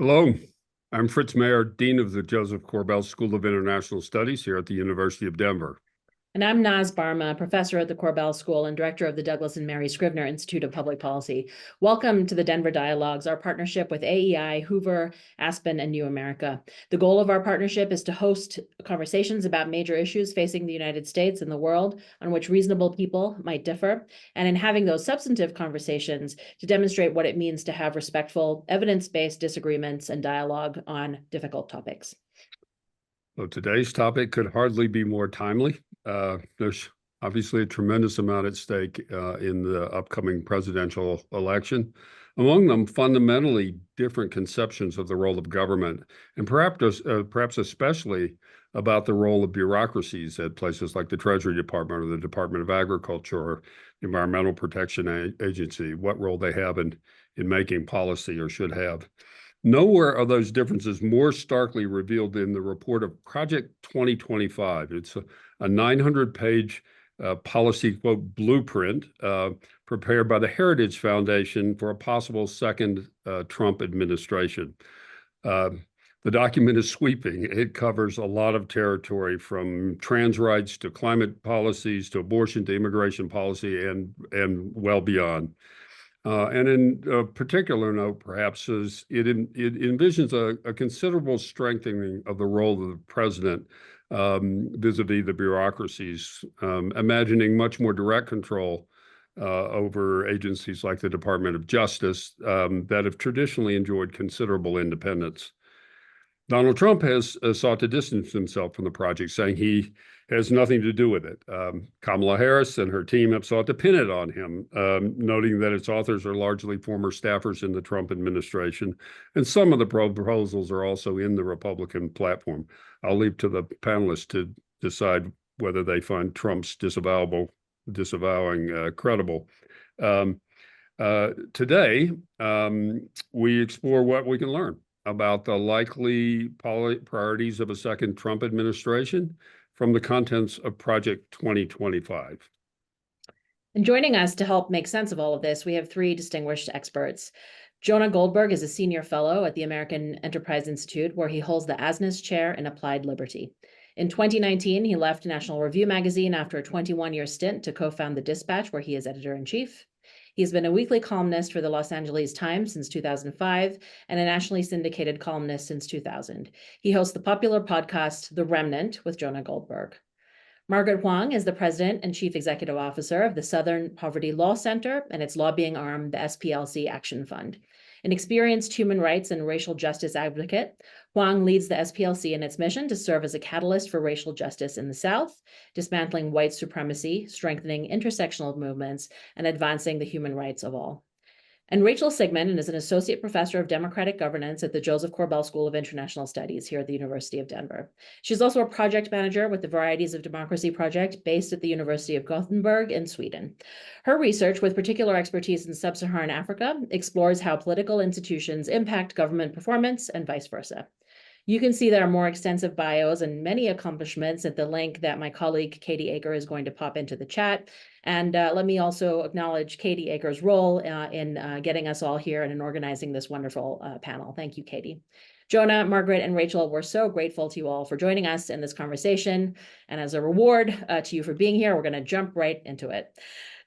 Hello, I'm Fritz Mayer, Dean of the Joseph Corbell School of International Studies here at the University of Denver. And I'm Naz Barma, professor at the Corbell School and director of the Douglas and Mary Scrivener Institute of Public Policy. Welcome to the Denver Dialogues, our partnership with AEI, Hoover, Aspen, and New America. The goal of our partnership is to host conversations about major issues facing the United States and the world on which reasonable people might differ, and in having those substantive conversations to demonstrate what it means to have respectful, evidence-based disagreements and dialogue on difficult topics. So today's topic could hardly be more timely. There's obviously a tremendous amount at stake in the upcoming presidential election. Among them, fundamentally different conceptions of the role of government, and perhaps especially about the role of bureaucracies at places like the Treasury Department or the Department of Agriculture or the Environmental Protection Agency, what role they have in making policy or should have. Nowhere are those differences more starkly revealed in the report of Project 2025. It's a 900-page policy, quote, blueprint prepared by the Heritage Foundation for a possible second Trump administration. The document is sweeping. It covers a lot of territory, from trans rights to climate policies to abortion to immigration policy and well beyond. And in particular note, perhaps, is it envisions a considerable strengthening of the role of the president vis-a-vis the bureaucracies, imagining much more direct control over agencies like the Department of Justice that have traditionally enjoyed considerable independence. Donald Trump has sought to distance himself from the project, saying he has nothing to do with it. Kamala Harris and her team have sought to pin it on him, noting that its authors are largely former staffers in the Trump administration, and some of the proposals are also in the Republican platform. I'll leave to the panelists to decide whether they find Trump's disavowing credible. Today, we explore what we can learn about the likely priorities of a second Trump administration from the contents of Project 2025. And joining us to help make sense of all of this, we have three distinguished experts. Jonah Goldberg is a senior fellow at the American Enterprise Institute, where he holds the Asnes Chair in Applied Liberty. In 2019, he left National Review magazine after a 21-year stint to co-found The Dispatch, where he is editor-in-chief. He's been a weekly columnist for the Los Angeles Times since 2005 and a nationally syndicated columnist since 2000. He hosts the popular podcast, The Remnant, with Jonah Goldberg. Margaret Huang is the president and chief executive officer of the Southern Poverty Law Center and its lobbying arm, the SPLC Action Fund. An experienced human rights and racial justice advocate, Huang leads the SPLC in its mission to serve as a catalyst for racial justice in the South, dismantling white supremacy, strengthening intersectional movements, and advancing the human rights of all. And Rachel Sigmund is an associate professor of democratic governance at the Joseph Corbell School of International Studies here at the University of Denver. She's also a project manager with the Varieties of Democracy project based at the University of Gothenburg in Sweden. Her research, with particular expertise in sub-Saharan Africa, explores how political institutions impact government performance and vice versa. You can see their more extensive bios and many accomplishments at the link that my colleague Katie Aker is going to pop into the chat. And let me also acknowledge Katie Aker's role in getting us all here and in organizing this wonderful panel. Thank you, Katie. Jonah, Margaret, and Rachel, we're so grateful to you all for joining us in this conversation. And as a reward to you for being here, we're going to jump right into it.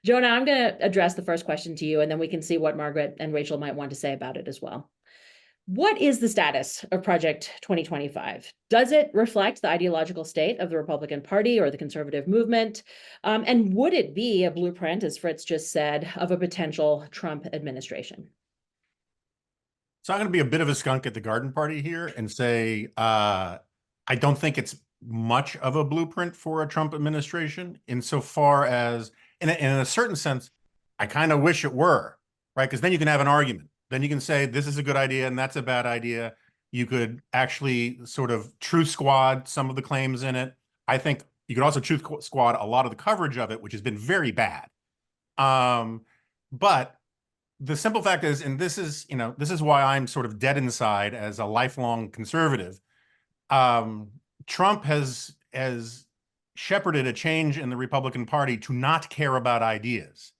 Jonah, I'm going to address the first question to you, and then we can see what Margaret and Rachel might want to say about it as well. What is the status of Project 2025? Does it reflect the ideological state of the Republican Party or the conservative movement? And would it be a blueprint, as Fritz just said, of a potential Trump administration? So I'm going to be a bit of a skunk at the garden party here and say I don't think it's much of a blueprint for a Trump administration, insofar as, in a certain sense, I kind of wish it were, right? Because then you can have an argument. Then you can say this is a good idea and that's a bad idea. You could actually sort of truth squad some of the claims in it. I think you could also truth squad a lot of the coverage of it, which has been very bad. But the simple fact is, and this is why I'm sort of dead inside as a lifelong conservative. Trump has shepherded a change in the Republican Party to not care about ideas.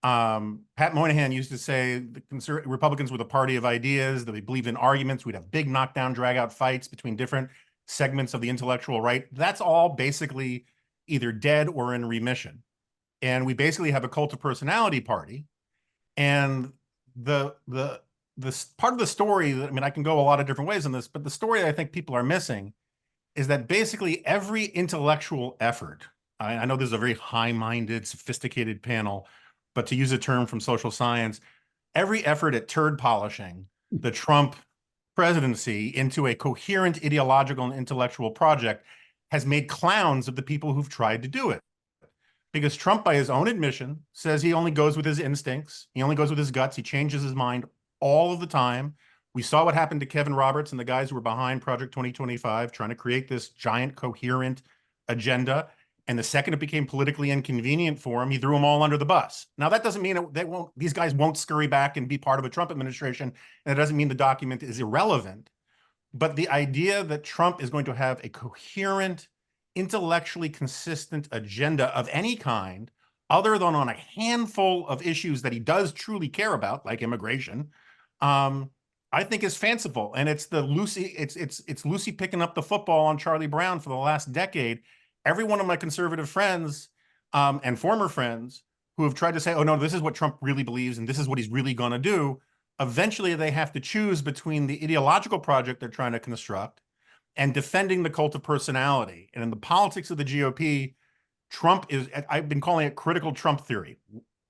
Pat Moynihan used to say Republicans were the party of ideas, that we believed in arguments. We'd have big knockdown, drag out fights between different segments of the intellectual right. That's all basically either dead or in remission. And we basically have a cult of personality party. And the part of the story, I mean, I can go a lot of different ways on this, but the story I think people are missing is that basically every intellectual effort, I know this is a very high-minded, sophisticated panel, but to use a term from social science, every effort at turd polishing the Trump presidency into a coherent ideological and intellectual project has made clowns of the people who've tried to do it. Because Trump, by his own admission, says he only goes with his instincts. He only goes with his guts. He changes his mind all of the time. We saw what happened to Kevin Roberts and the guys who were behind Project 2025, trying to create this giant coherent agenda. And the second it became politically inconvenient for him, he threw them all under the bus. Now, that doesn't mean these guys won't scurry back and be part of a Trump administration. And it doesn't mean the document is irrelevant. But the idea that Trump is going to have a coherent, intellectually consistent agenda of any kind, other than on a handful of issues that he does truly care about, like immigration, I think is fanciful. And it's it's Lucy picking up the football on Charlie Brown for the last decade. Every one of my conservative friends and former friends who have tried to say, oh, no, this is what Trump really believes and this is what he's really going to do, eventually they have to choose between the ideological project they're trying to construct and defending the cult of personality. And in the politics of the GOP, Trump is, I've been calling it critical Trump theory.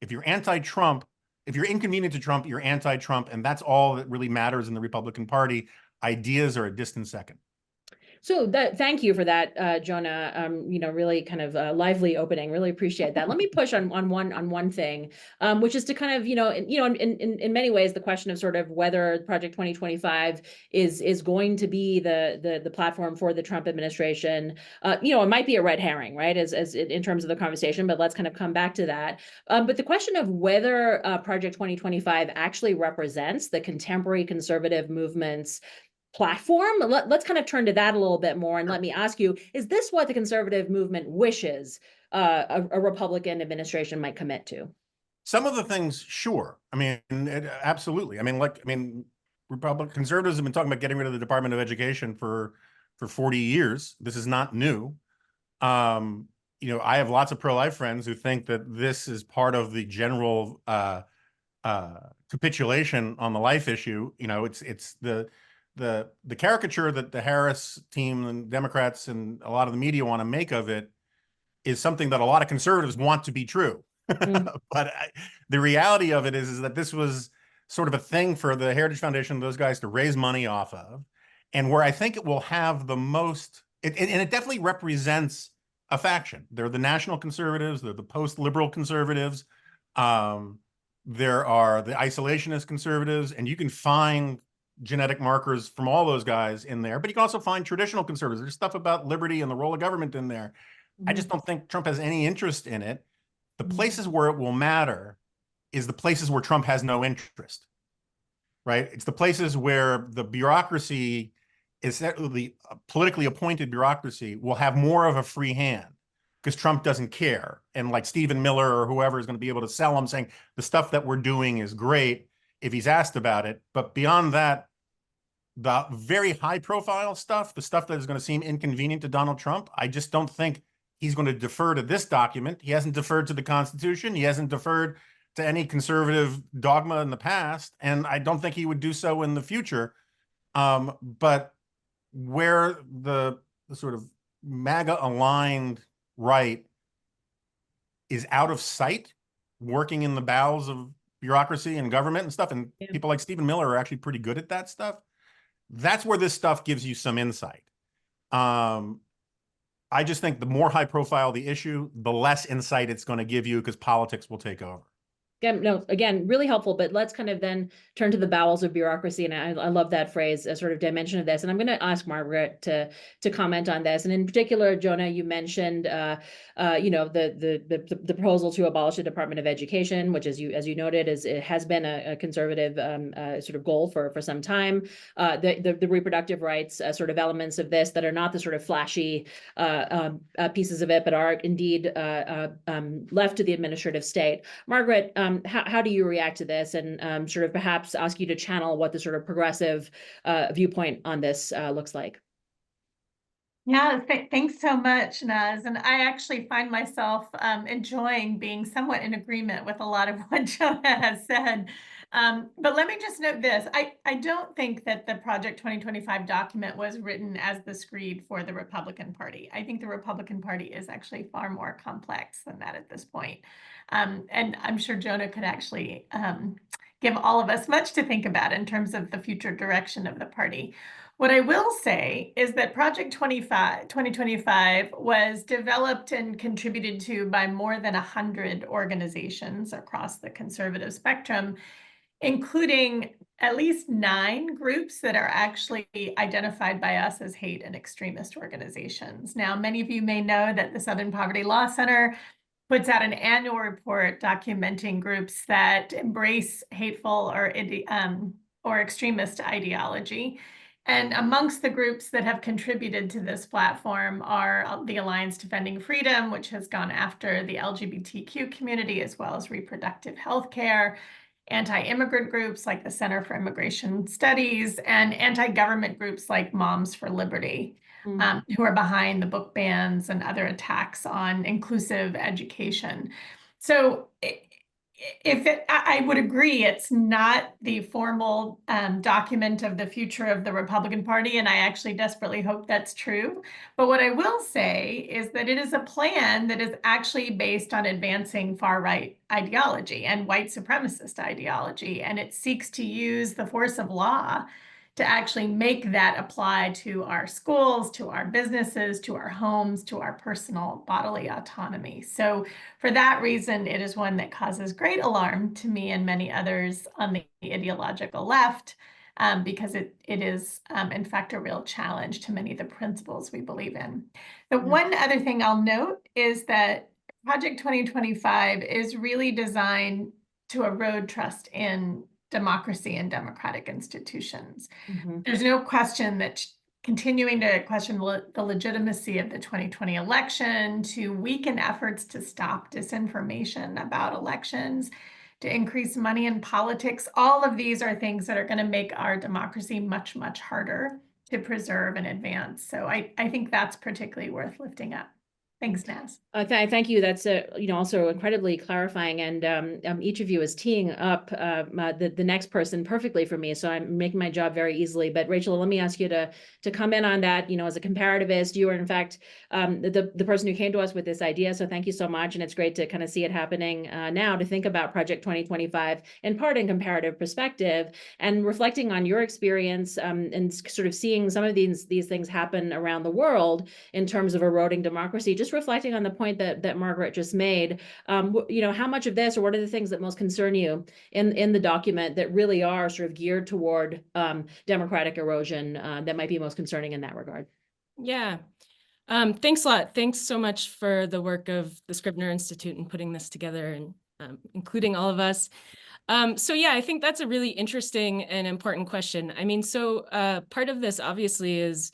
If you're anti-Trump, if you're inconvenient to Trump, you're anti-Trump, and that's all that really matters in the Republican Party. Ideas are a distant second. So thank you for that, Jonah. Really kind of lively opening. Really appreciate that. Let me push on one thing, which is to kind of in many ways the question of sort of whether Project 2025 is going to be the platform for the Trump administration. It might be a red herring, right? As in terms of the conversation, but let's kind of come back to that. But the question of whether Project 2025 actually represents the contemporary conservative movement's platform. Let's kind of turn to that a little bit more. And let me ask you, is this what the conservative movement wishes a Republican administration might commit to? Some of the things, sure. I mean, absolutely. I mean, Republican conservatives have been talking about getting rid of the Department of Education for 40 years. This is not new. I have lots of pro-life friends who think that this is part of the general capitulation on the life issue. It's the caricature that the Harris team and Democrats and a lot of the media want to make of it is something that a lot of conservatives want to be true. But the reality of it is that this was sort of a thing for the Heritage Foundation, those guys to raise money off of. And where I think it will have the most, and it definitely represents a faction. They're the national conservatives, they're the post-liberal conservatives, there are the isolationist conservatives, and you can find genetic markers from all those guys in there, but you can also find traditional conservatives. There's stuff about liberty and the role of government in there. I just don't think Trump has any interest in it. The places where it will matter is the places where Trump has no interest, right? It's the places where the bureaucracy is the politically appointed bureaucracy will have more of a free hand because Trump doesn't care. And like Stephen Miller or whoever is going to be able to sell him saying the stuff that we're doing is great if he's asked about it. But beyond that, the very high profile stuff, the stuff that is going to seem inconvenient to Donald Trump, I just don't think he's going to defer to this document. He hasn't deferred to the Constitution. He hasn't deferred to any conservative dogma in the past. And I don't think he would do so in the future. But where the sort of MAGA aligned right is out of sight, working in the bowels of bureaucracy and government and stuff, and people like Stephen Miller are actually pretty good at that stuff. That's where this stuff gives you some insight. I just think the more high profile the issue, the less insight it's going to give you because politics will take over. Yeah, no, again, really helpful, but let's kind of then turn to the bowels of bureaucracy. And I love that phrase, a sort of dimension of this. And I'm going to ask Margaret to comment on this. And in particular, Jonah, you mentioned, the proposal to abolish the Department of Education, which, as you noted, it has been a conservative sort of goal for some time. The reproductive rights sort of elements of this that are not the sort of flashy pieces of it, but are indeed left to the administrative state. Margaret, how do you react to this, and sort of perhaps ask you to channel what the sort of progressive viewpoint on this looks like? Yeah, thanks so much, Naz. And I actually find myself enjoying being somewhat in agreement with a lot of what Jonah has said. But let me just note this. I don't think that the Project 2025 document was written as the screed for the Republican Party. I think the Republican Party is actually far more complex than that at this point. And I'm sure Jonah could actually give all of us much to think about in terms of the future direction of the party. What I will say is that Project 2025 was developed and contributed to by more than 100 organizations across the conservative spectrum, including at least 9 groups that are actually identified by us as hate and extremist organizations. Now, many of you may know that the Southern Poverty Law Center puts out an annual report documenting groups that embrace hateful or extremist ideology. And amongst the groups that have contributed to this platform are the Alliance Defending Freedom, which has gone after the LGBTQ community as well as reproductive health care, anti-immigrant groups like the Center for Immigration Studies, and anti-government groups like Moms for Liberty, who are behind the book bans and other attacks on inclusive education. So I would agree, it's not the formal document of the future of the Republican Party, and I actually desperately hope that's true. But what I will say is that it is a plan that is actually based on advancing far-right ideology and white supremacist ideology, and it seeks to use the force of law to actually make that apply to our schools, to our businesses, to our homes, to our personal bodily autonomy. So for that reason, it is one that causes great alarm to me and many others on the ideological left, because it is, in fact, a real challenge to many of the principles we believe in. The one other thing I'll note is that Project 2025 is really designed to erode trust in democracy and democratic institutions. There's no question that continuing to question the legitimacy of the 2020 election, to weaken efforts to stop disinformation about elections, to increase money in politics, all of these are things that are going to make our democracy much, much harder to preserve and advance. So I think that's particularly worth lifting up. Thanks, Naz. Thank you. That's also incredibly clarifying, and each of you is teeing up the next person perfectly for me. So I'm making my job very easily. But Rachel, let me ask you to come in on that. As a comparativist, you are in fact the person who came to us with this idea. So thank you so much, and it's great to kind of see it happening now. To think about Project 2025 in part in comparative perspective and reflecting on your experience and sort of seeing some of these things happen around the world in terms of eroding democracy. Just reflecting on the point that Margaret just made, how much of this, or what are the things that most concern you in the document that really are sort of geared toward democratic erosion that might be most concerning in that regard? Yeah. Thanks a lot. Thanks so much for the work of the Scribner Institute and putting this together and including all of us. So yeah, I think that's a really interesting and important question. I mean, so part of this obviously is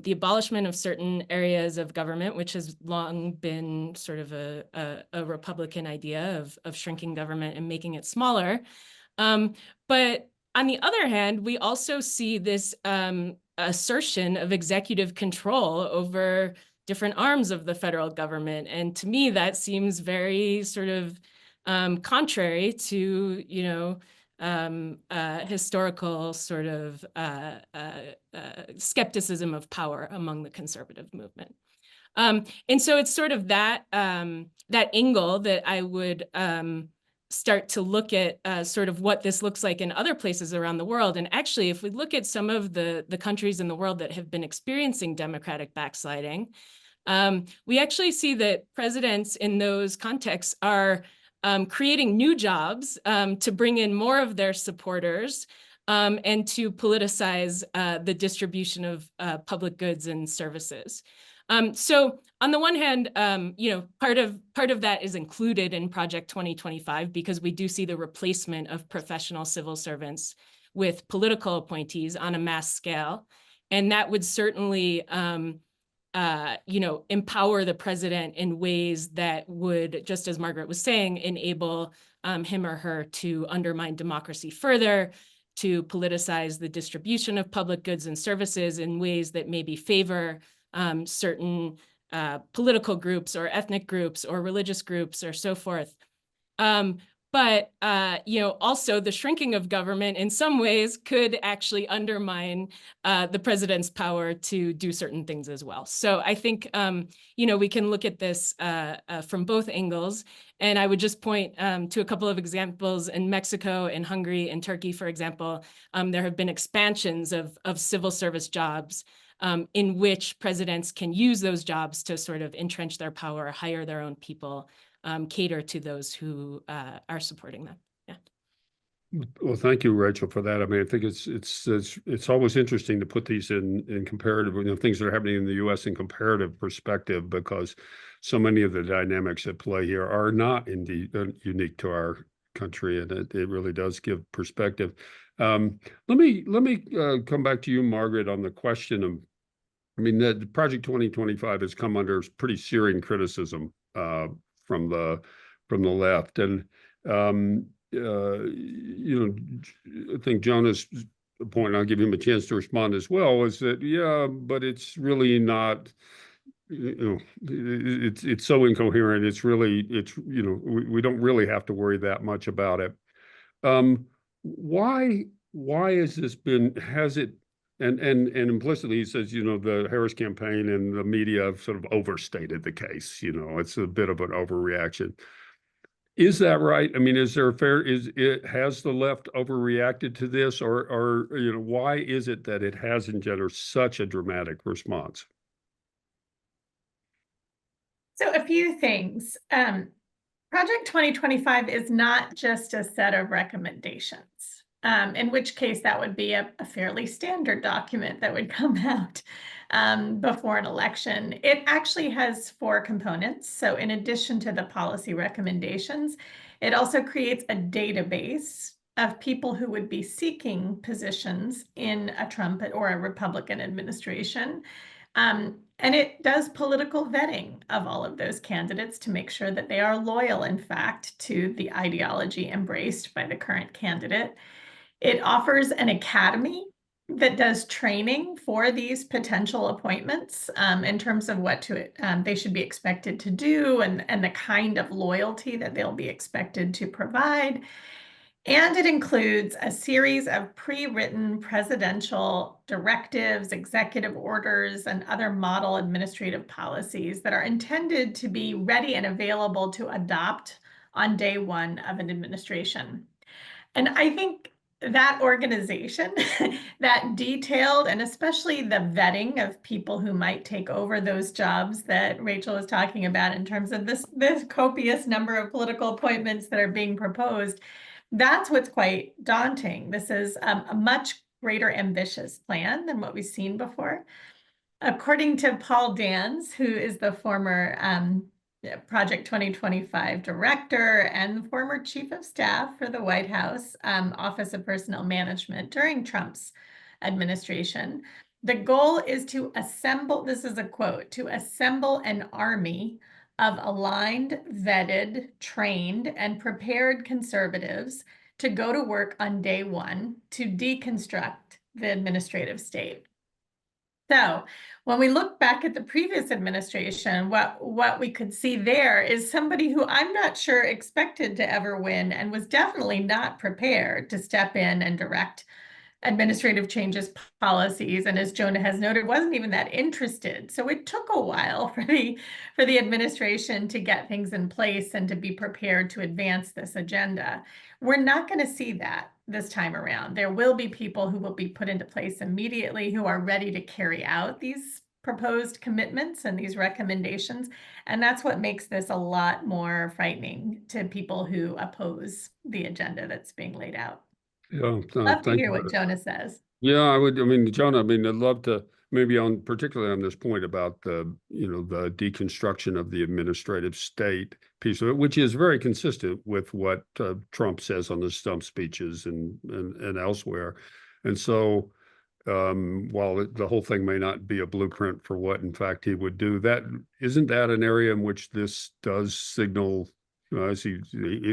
the abolishment of certain areas of government, which has long been sort of a Republican idea of shrinking government and making it smaller. But on the other hand, we also see this assertion of executive control over different arms of the federal government. And to me, that seems very sort of contrary to, historical sort of skepticism of power among the conservative movement. And so it's sort of that angle that I would start to look at sort of what this looks like in other places around the world. And actually, if we look at some of the countries in the world that have been experiencing democratic backsliding, we actually see that presidents in those contexts are creating new jobs to bring in more of their supporters and to politicize the distribution of public goods and services. So on the one hand, part of that is included in Project 2025 because we do see the replacement of professional civil servants with political appointees on a mass scale. And that would certainly empower the president in ways that would, just as Margaret was saying, enable him or her to undermine democracy further, to politicize the distribution of public goods and services in ways that maybe favor certain political groups or ethnic groups or religious groups or so forth. But also the shrinking of government in some ways could actually undermine the president's power to do certain things as well. So I think, we can look at this from both angles. And I would just point to a couple of examples in Mexico and Hungary and Turkey, for example. There have been expansions of civil service jobs in which presidents can use those jobs to sort of entrench their power, hire their own people, cater to those who are supporting them. Yeah. Well, thank you, Rachel, for that. I mean, I think it's always interesting to put these in comparative, things that are happening in the U.S. in comparative perspective, because so many of the dynamics at play here are not indeed unique to our country, and it really does give perspective. Let me come back to you, Margaret, on the question of, the Project 2025 has come under pretty searing criticism from the left, and I think Jonah's point, I'll give him a chance to respond as well, is that but it's really not. It's so incoherent. We don't really have to worry that much about it. Why has this been? Has it? And implicitly, he says, the Harris campaign and the media have sort of overstated the case. It's a bit of an overreaction. Is that right? I mean, has the left overreacted to this, or why is it that it has engendered such a dramatic response? So a few things. Project 2025 is not just a set of recommendations. In which case that would be a fairly standard document that would come out before an election. It actually has 4 components. So in addition to the policy recommendations, it also creates a database of people who would be seeking positions in a Trump or a Republican administration. And it does political vetting of all of those candidates to make sure that they are loyal, in fact, to the ideology embraced by the current candidate. It offers an academy that does training for these potential appointments in terms of what they should be expected to do and the kind of loyalty that they'll be expected to provide. And it includes a series of pre-written presidential directives, executive orders, and other model administrative policies that are intended to be ready and available to adopt on day one of an administration. And I think that organization, that detailed, and especially the vetting of people who might take over those jobs that Rachel was talking about in terms of this copious number of political appointments that are being proposed, that's what's quite daunting. This is a much greater ambitious plan than what we've seen before. According to Paul Dans, who is the former Project 2025 director and former chief of staff for the White House Office of Personnel Management during Trump's administration, the goal is to assemble, this is a quote, to assemble an army of aligned, vetted, trained, and prepared conservatives to go to work on day one to deconstruct the administrative state. So when we look back at the previous administration, what we could see there is somebody who I'm not sure expected to ever win and was definitely not prepared to step in and direct administrative changes policies, and as Jonah has noted, wasn't even that interested. So it took a while for the administration to get things in place and to be prepared to advance this agenda. We're not going to see that this time around. There will be people who will be put into place immediately who are ready to carry out these proposed commitments and these recommendations. And that's what makes this a lot more frightening to people who oppose the agenda that's being laid out. Yeah, Love to hear what Jonah says. Yeah, I would. I mean, Jonah, I'd love to maybe particularly on this point about the deconstruction of the administrative state piece of it, which is very consistent with what Trump says on the stump speeches and elsewhere. And so while the whole thing may not be a blueprint for what in fact he would do, isn't that an area in which this does signal I see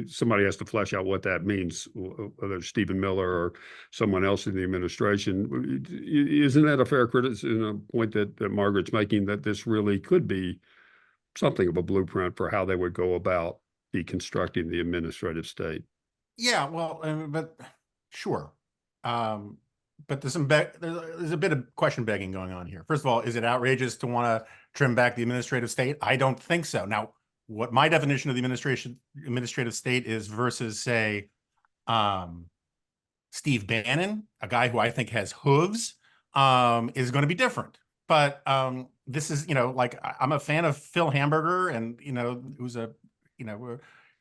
somebody has to flesh out what that means, whether it's Stephen Miller or someone else in the administration. Isn't that a fair criticism, a point that Margaret's making, that this really could be something of a blueprint for how they would go about deconstructing the administrative state? Yeah, well, but sure. But there's a bit of question begging going on here. First of all, is it outrageous to want to trim back the administrative state? I don't think so. Now, what my definition of the administrative state is versus, say, Steve Bannon, a guy who I think has hooves, is going to be different. But this is, like, I'm a fan of Phil Hamburger, and, who's a,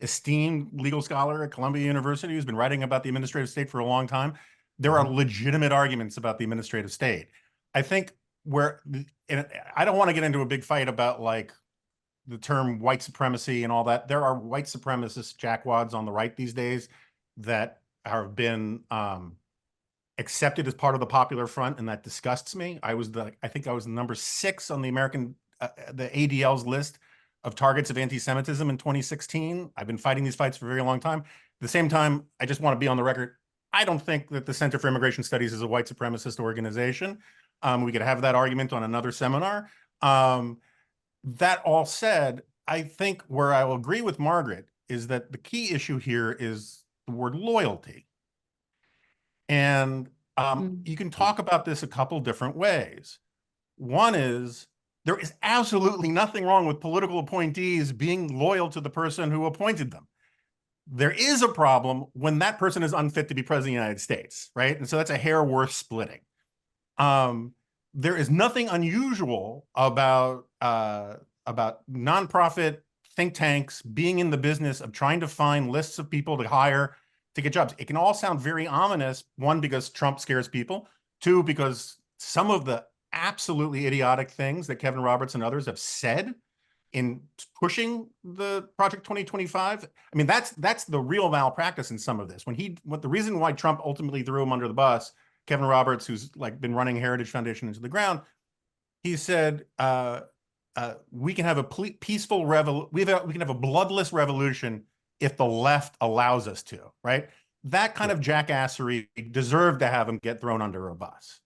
esteemed legal scholar at Columbia University who's been writing about the administrative state for a long time. There are legitimate arguments about the administrative state. I think and I don't want to get into a big fight about, like, the term white supremacy and all that. There are white supremacist jackwads on the right these days that have been accepted as part of the popular front, and that disgusts me. I think I was number 6 on the the ADL's list of targets of anti-Semitism in 2016. I've been fighting these fights for a very long time. At the same time, I just want to be on the record. I don't think that the Center for Immigration Studies is a white supremacist organization. We could have that argument on another seminar. That all said, I think where I will agree with Margaret is that the key issue here is the word loyalty. And you can talk about this a couple different ways. One is, there is absolutely nothing wrong with political appointees being loyal to the person who appointed them. There is a problem when that person is unfit to be president of the United States, right? And so that's a hair worth splitting. There is nothing unusual about nonprofit think tanks being in the business of trying to find lists of people to hire to get jobs. It can all sound very ominous, one, because Trump scares people, two, because some of the absolutely idiotic things that Kevin Roberts and others have said in pushing the Project 2025. I mean, that's the real malpractice in some of this. The reason why Trump ultimately threw him under the bus, Kevin Roberts, who's, like, been running Heritage Foundation into the ground, he said, we can have a peaceful we can have a bloodless revolution if the left allows us to, right? That kind of jackassery deserved to have him get thrown under a bus.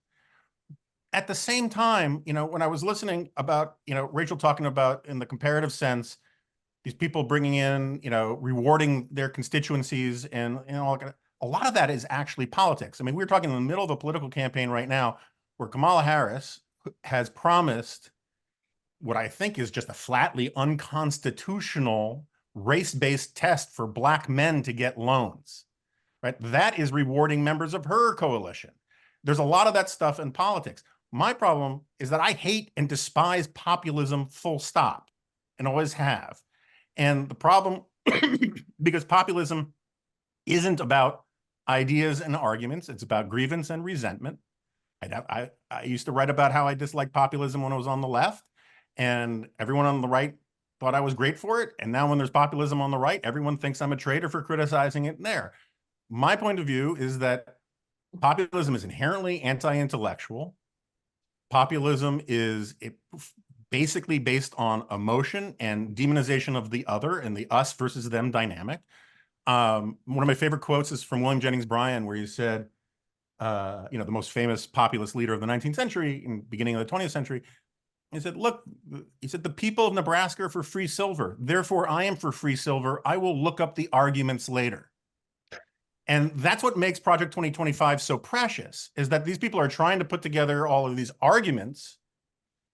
At the same time, when I was listening about, Rachel talking about, in the comparative sense, these people bringing in, rewarding their constituencies, and, a lot of that is actually politics. I mean, we're talking in the middle of a political campaign right now where Kamala Harris has promised what I think is just a flatly unconstitutional race-based test for Black men to get loans, right? That is rewarding members of her coalition. There's a lot of that stuff in politics. My problem is that I hate and despise populism, full stop, and always have. And the problem, because populism isn't about ideas and arguments, it's about grievance and resentment. I used to write about how I disliked populism when I was on the left, and everyone on the right thought I was great for it. And now when there's populism on the right, everyone thinks I'm a traitor for criticizing it there. My point of view is that populism is inherently anti-intellectual. Populism is basically based on emotion and demonization of the other and the us versus them dynamic. One of my favorite quotes is from William Jennings Bryan, where he said, the most famous populist leader of the 19th century and beginning of the 20th century, he said, look, the people of Nebraska are for free silver. Therefore, I am for free silver. I will look up the arguments later. And that's what makes Project 2025 so precious, is that these people are trying to put together all of these arguments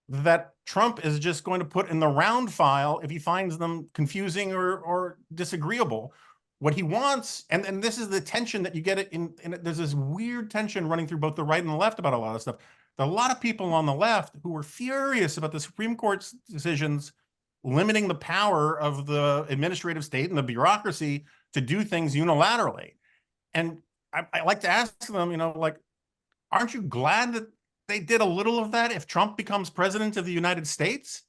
that Trump is just going to put in the round file if he finds them confusing or disagreeable. What he wants, and this is the tension that you get in there's this weird tension running through both the right and the left about a lot of stuff. There are a lot of people on the left who were furious about the Supreme Court's decisions limiting the power of the administrative state and the bureaucracy to do things unilaterally. And I like to ask them, aren't you glad that they did a little of that if Trump becomes president of the United States?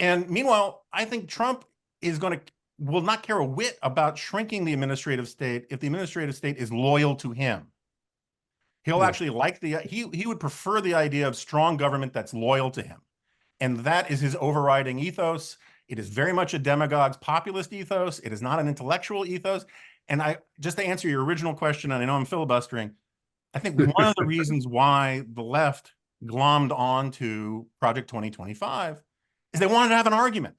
And meanwhile, I think Trump will not care a whit about shrinking the administrative state if the administrative state is loyal to him. He'll actually he would prefer the idea of strong government that's loyal to him. And that is his overriding ethos. It is very much a demagogue's populist ethos. It is not an intellectual ethos. And just to answer your original question, and I know I'm filibustering, I think one of the reasons why the left glommed onto Project 2025 is they wanted to have an argument.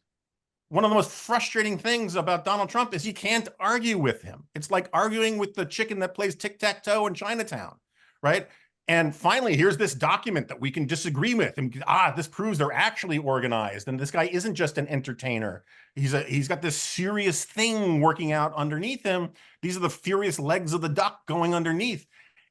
One of the most frustrating things about Donald Trump is you can't argue with him. It's like arguing with the chicken that plays tic-tac-toe in Chinatown, right? And finally, here's this document that we can disagree with. And this proves they're actually organized. And this guy isn't just an entertainer. He's got this serious thing working out underneath him. These are the furious legs of the duck going underneath.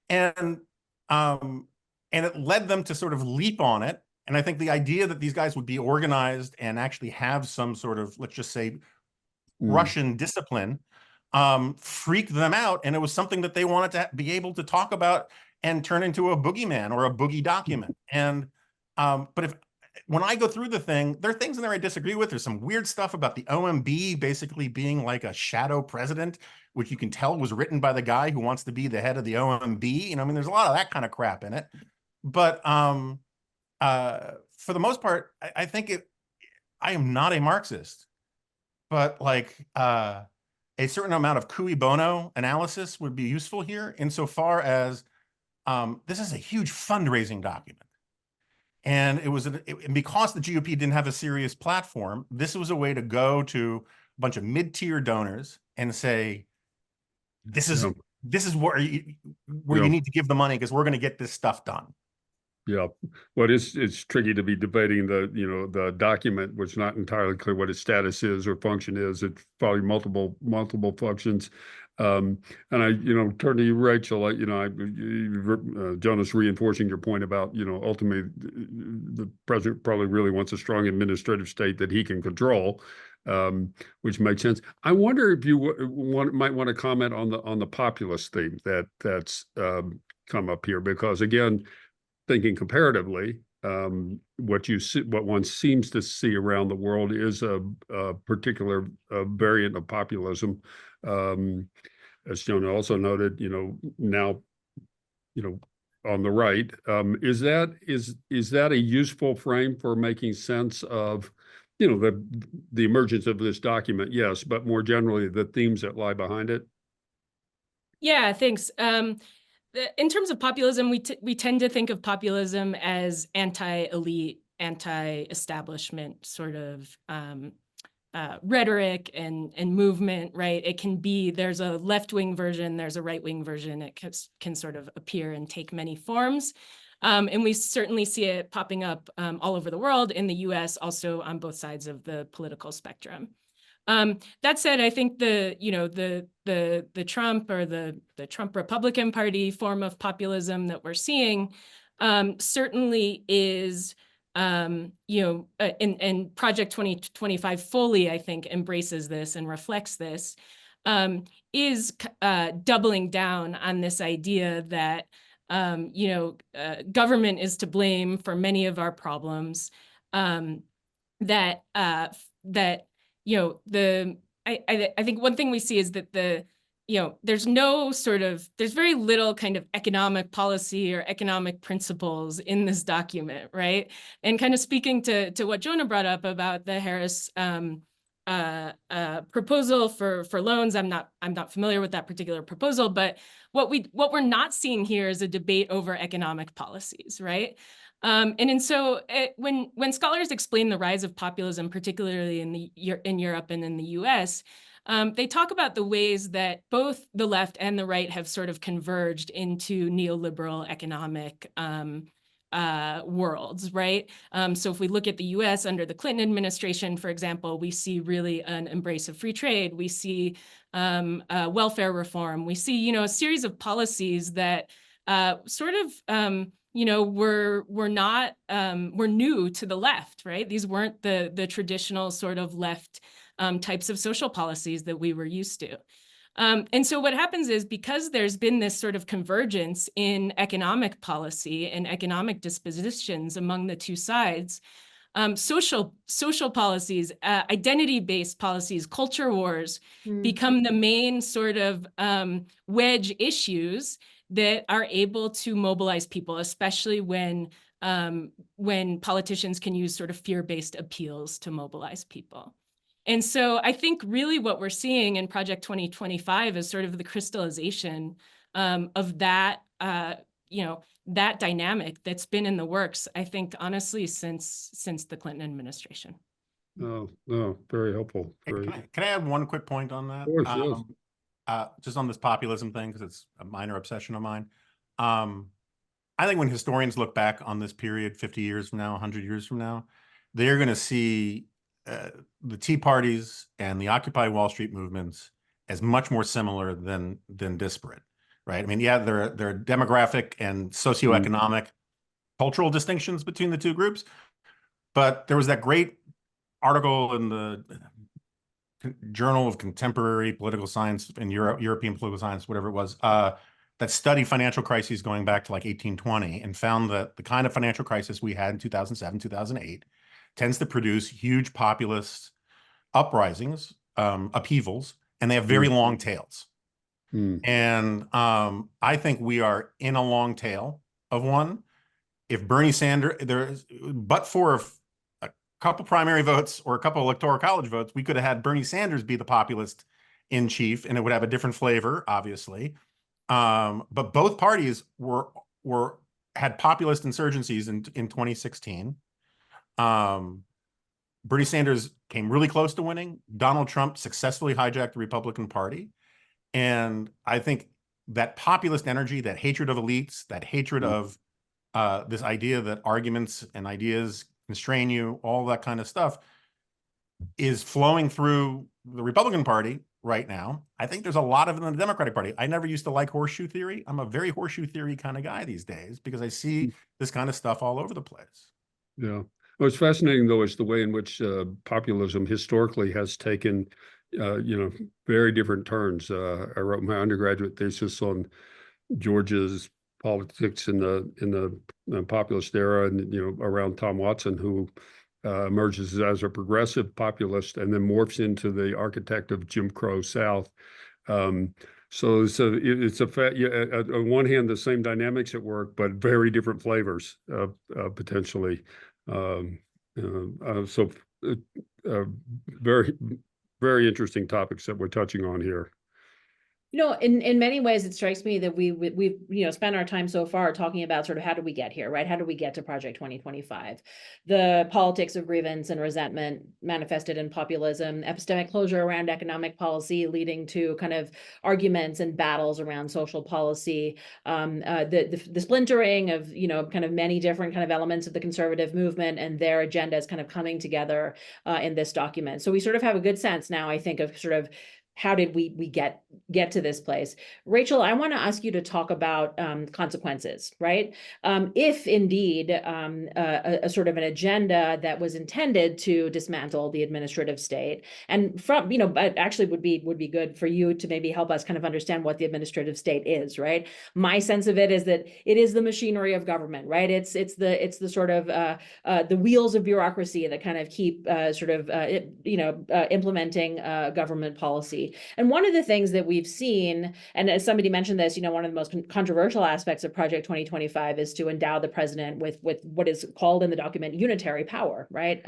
And it led them to sort of leap on it. And I think the idea that these guys would be organized and actually have some sort of, let's just say, Russian discipline, freaked them out. And it was something that they wanted to be able to talk about and turn into a boogeyman or a boogie document. And but when I go through the thing, there are things in there I disagree with. There's some weird stuff about the OMB basically being like a shadow president, which you can tell was written by the guy who wants to be the head of the OMB. You know, I mean, there's a lot of that kind of crap in it. But for the most part, I think I am not a Marxist, but like a certain amount of cui bono analysis would be useful here insofar as this is a huge fundraising document. And because the GOP didn't have a serious platform, this was a way to go to a bunch of mid-tier donors and say, this is where you need to give the money because we're going to get this stuff done. Yeah, well, it's tricky to be debating the document, which is not entirely clear what its status is or function is. It's probably multiple functions. And I, turn to you, Rachel. Jonas, reinforcing your point about, ultimately the president probably really wants a strong administrative state that he can control, which makes sense. I wonder if you might want to comment on the populist theme that's come up here, because again, thinking comparatively, what one seems to see around the world is a particular variant of populism. As Jonah also noted, now, on the right, is that a useful frame for making sense of, the emergence of this document? Yes, but more generally, the themes that lie behind it. Yeah, thanks. In terms of populism, we tend to think of populism as anti-elite, anti-establishment sort of rhetoric and movement, right? It can be, there's a left-wing version, there's a right-wing version. It can sort of appear and take many forms. And we certainly see it popping up all over the world, in the US, also on both sides of the political spectrum. That said, I think the Trump or the Trump Republican Party form of populism that we're seeing certainly is, and Project 2025 fully, I think, embraces this and reflects this, is doubling down on this idea that, government is to blame for many of our problems, I think one thing we see is that there's very little kind of economic policy or economic principles in this document, right? And kind of speaking to what Jonah brought up about the Harris proposal for loans, I'm not familiar with that particular proposal, but what we're not seeing here is a debate over economic policies, right? And so when scholars explain the rise of populism, particularly in Europe and in the US, they talk about the ways that both the left and the right have sort of converged into neoliberal economic worlds, right? So if we look at the US under the Clinton administration, for example, we see really an embrace of free trade. We see welfare reform. We see, a series of policies that were new to the left, right? These weren't the traditional sort of left types of social policies that we were used to. And so what happens is, because there's been this sort of convergence in economic policy and economic dispositions among the two sides, social policies, identity-based policies, culture wars become the main sort of wedge issues that are able to mobilize people, especially when politicians can use sort of fear-based appeals to mobilize people. And so I think really what we're seeing in Project 2025 is sort of the crystallization of that, that dynamic that's been in the works, I think, honestly, since the Clinton administration. Oh, no, very helpful. Hey, Very, can I add one quick point on that? of course, yes. Just on this populism thing, because it's a minor obsession of mine. I think when historians look back on this period 50 years from now, 100 years from now, they're going to see the Tea Parties and the Occupy Wall Street movements as much more similar than disparate, right? I mean, yeah, there are demographic and socioeconomic cultural distinctions between the two groups, but there was that great article in the Journal of Contemporary Political Science in European Political Science, whatever it was, that studied financial crises going back to like 1820 and found that the kind of financial crisis we had in 2007, 2008 tends to produce huge populist uprisings, upheavals, and they have very long tails. And I think we are in a long tail of one. If Bernie Sanders, but for a couple primary votes or a couple electoral college votes, we could have had Bernie Sanders be the populist in chief, and it would have a different flavor, obviously. But both parties had populist insurgencies in 2016. Bernie Sanders came really close to winning. Donald Trump successfully hijacked the Republican Party. And I think that populist energy, that hatred of elites, that hatred of this idea that arguments and ideas constrain you, all that kind of stuff, is flowing through the Republican Party right now. I think there's a lot of it in the Democratic Party. I never used to like horseshoe theory. I'm a very horseshoe theory kind of guy these days because I see this kind of stuff all over the place. Yeah. What's fascinating, though, is the way in which populism historically has taken, very different turns. I wrote my undergraduate thesis on Georgia's politics in the populist era, and around Tom Watson, who emerges as a progressive populist and then morphs into the architect of Jim Crow South. So it's on one hand the same dynamics at work, but very different flavors potentially. Very, very interesting topics that we're touching on here. In many ways, it strikes me that we've spent our time so far talking about sort of how do we get here, right? How do we get to Project 2025? The politics of grievance and resentment manifested in populism, epistemic closure around economic policy, leading to kind of arguments and battles around social policy, the splintering of kind of many different kind of elements of the conservative movement and their agendas kind of coming together in this document. So we sort of have a good sense now, I think, of sort of how did we get to this place? Rachel, I want to ask you to talk about consequences, right? If indeed a sort of an agenda that was intended to dismantle the administrative state, and from actually would be good for you to maybe help us kind of understand what the administrative state is, right? My sense of it is that it is the machinery of government, right? It's the sort of the wheels of bureaucracy that kind of keep implementing government policy. And one of the things that we've seen, and as somebody mentioned this, one of the most controversial aspects of Project 2025 is to endow the president with what is called in the document unitary power, right,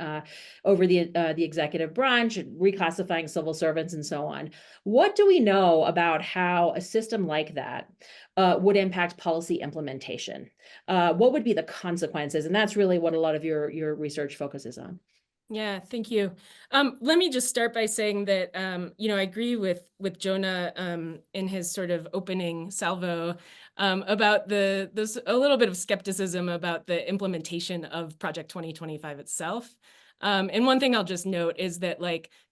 over the executive branch, reclassifying civil servants and so on. What do we know about how a system like that would impact policy implementation? What would be the consequences? And that's really what a lot of your research focuses on. Yeah, thank you. Let me just start by saying that, I agree with Jonah in his sort of opening salvo about there's a little bit of skepticism about the implementation of Project 2025 itself. And one thing I'll just note is that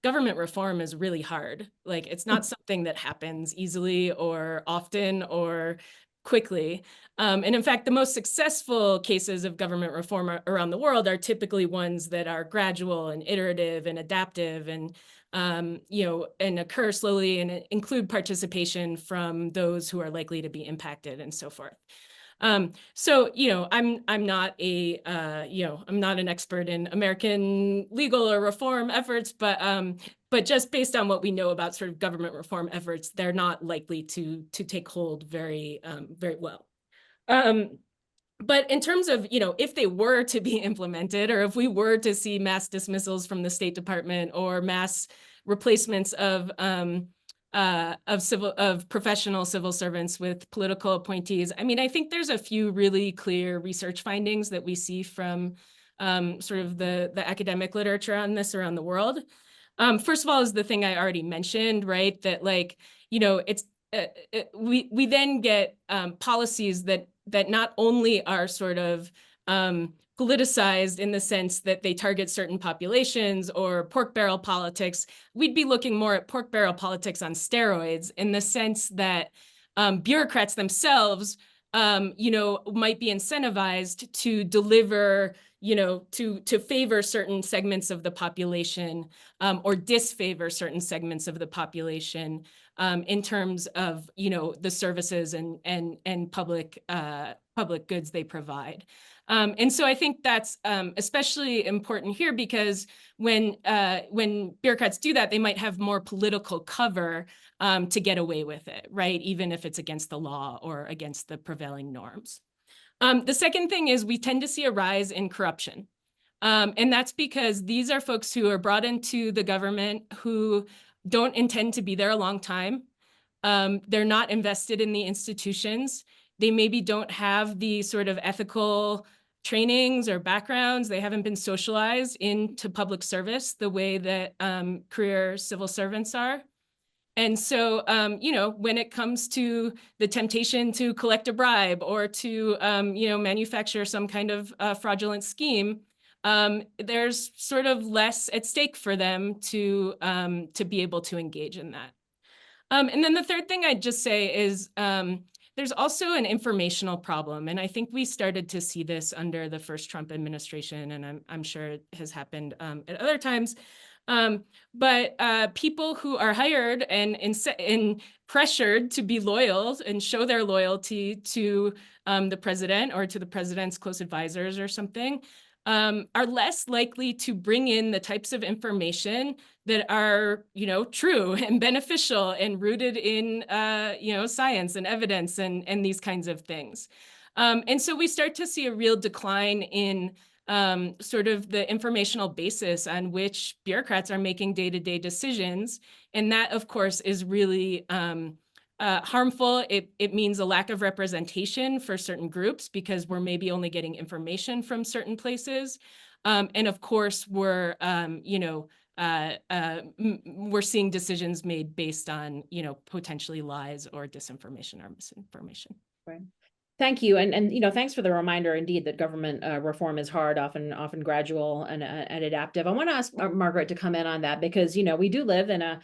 government reform is really hard. It's not something that happens easily or often or quickly. And in fact, the most successful cases of government reform around the world are typically ones that are gradual and iterative and adaptive and, and occur slowly and include participation from those who are likely to be impacted and so forth. So, I'm not I'm not an expert in American legal or reform efforts, but just based on what we know about sort of government reform efforts, they're not likely to take hold very well. But in terms of, if they were to be implemented, or if we were to see mass dismissals from the State Department or mass replacements of professional civil servants with political appointees, I mean, I think there's a few really clear research findings that we see from sort of the academic literature on this around the world. First of all, is the thing I already mentioned, right? That it's we then get policies that not only are sort of politicized in the sense that they target certain populations or pork barrel politics. We'd be looking more at pork barrel politics on steroids in the sense that bureaucrats themselves, might be incentivized to deliver, to favor certain segments of the population or disfavor certain segments of the population in terms of, the services and public goods they provide. And so I think that's especially important here because when bureaucrats do that, they might have more political cover to get away with it, right? Even if it's against the law or against the prevailing norms. The second thing is we tend to see a rise in corruption. And that's because these are folks who are brought into the government who don't intend to be there a long time. They're not invested in the institutions. They maybe don't have the sort of ethical trainings or backgrounds. They haven't been socialized into public service the way that career civil servants are. And so, when it comes to the temptation to collect a bribe or to, manufacture some kind of fraudulent scheme, there's sort of less at stake for them to be able to engage in that. And then the third thing I'd just say is there's also an informational problem. And I think we started to see this under the first Trump administration, and I'm sure it has happened at other times. But people who are hired and pressured to be loyal and show their loyalty to the president or to the president's close advisors or something are less likely to bring in the types of information that are, true and beneficial and rooted in, science and evidence and these kinds of things. And so we start to see a real decline in sort of the informational basis on which bureaucrats are making day-to-day decisions. And that, of course, is really harmful. It means a lack of representation for certain groups because we're maybe only getting information from certain places. And of course, we're seeing decisions made based on, potentially lies or disinformation or misinformation. Right. Thank you. And thanks for the reminder, indeed, that government reform is hard, often gradual and adaptive. I want to ask Margaret to come in on that because, we do live in a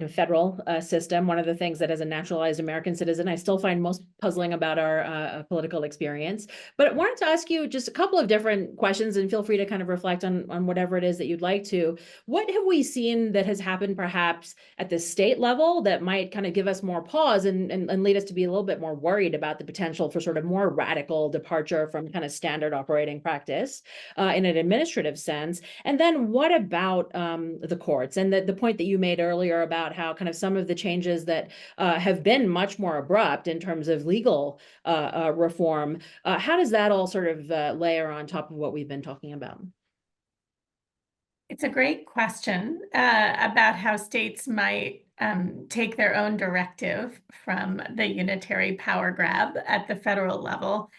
federal system. One of the things that as a naturalized American citizen, I still find most puzzling about our political experience. But I wanted to ask you just a couple of different questions, and feel free to kind of reflect on whatever it is that you'd like to. What have we seen that has happened perhaps at the state level that might kind of give us more pause and lead us to be a little bit more worried about the potential for sort of more radical departure from kind of standard operating practice in an administrative sense? And then what about the courts and the point that you made earlier about how kind of some of the changes that have been much more abrupt in terms of legal reform, how does that all sort of layer on top of what we've been talking about? It's a great question about how states might take their own directive from the unitary power grab at the federal level.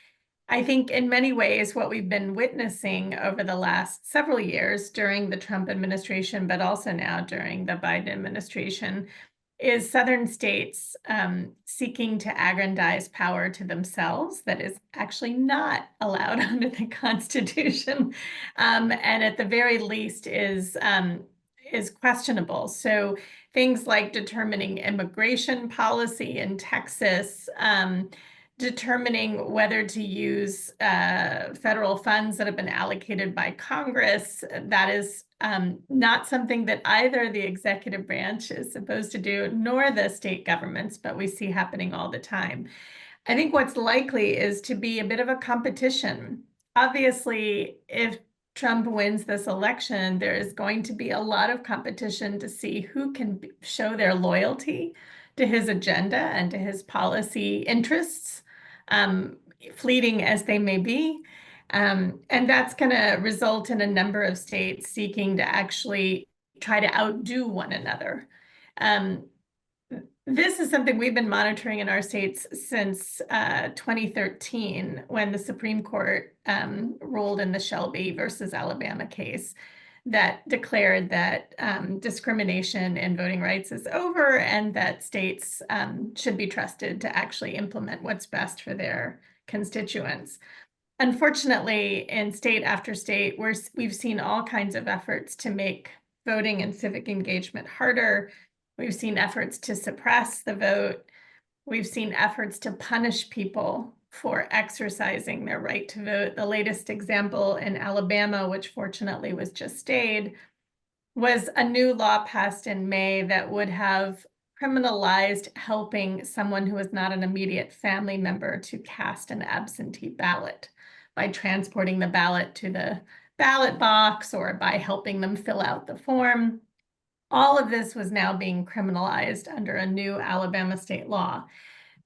I think in many ways, what we've been witnessing over the last several years during the Trump administration, but also now during the Biden administration, is Southern states seeking to aggrandize power to themselves that is actually not allowed under the Constitution, and at the very least is questionable. So things like determining immigration policy in Texas, determining whether to use federal funds that have been allocated by Congress. That is not something that either the executive branch is supposed to do, nor the state governments, but we see happening all the time. I think what's likely is to be a bit of a competition. Obviously, if Trump wins this election, there is going to be a lot of competition to see who can show their loyalty to his agenda and to his policy interests fleeting as they may be. And that's going to result in a number of states seeking to actually try to outdo one another. This is something we've been monitoring in our states since 2013, when the Supreme Court ruled in the Shelby versus Alabama case that declared that discrimination in voting rights is over, and that states should be trusted to actually implement what's best for their constituents. Unfortunately, in state after state, we've seen all kinds of efforts to make voting and civic engagement harder. We've seen efforts to suppress the vote. We've seen efforts to punish people for exercising their right to vote. The latest example in Alabama, which fortunately was just stayed, was a new law passed in May that would have criminalized helping someone who is not an immediate family member to cast an absentee ballot by transporting the ballot to the ballot box or by helping them fill out the form. All of this was now being criminalized under a new Alabama state law.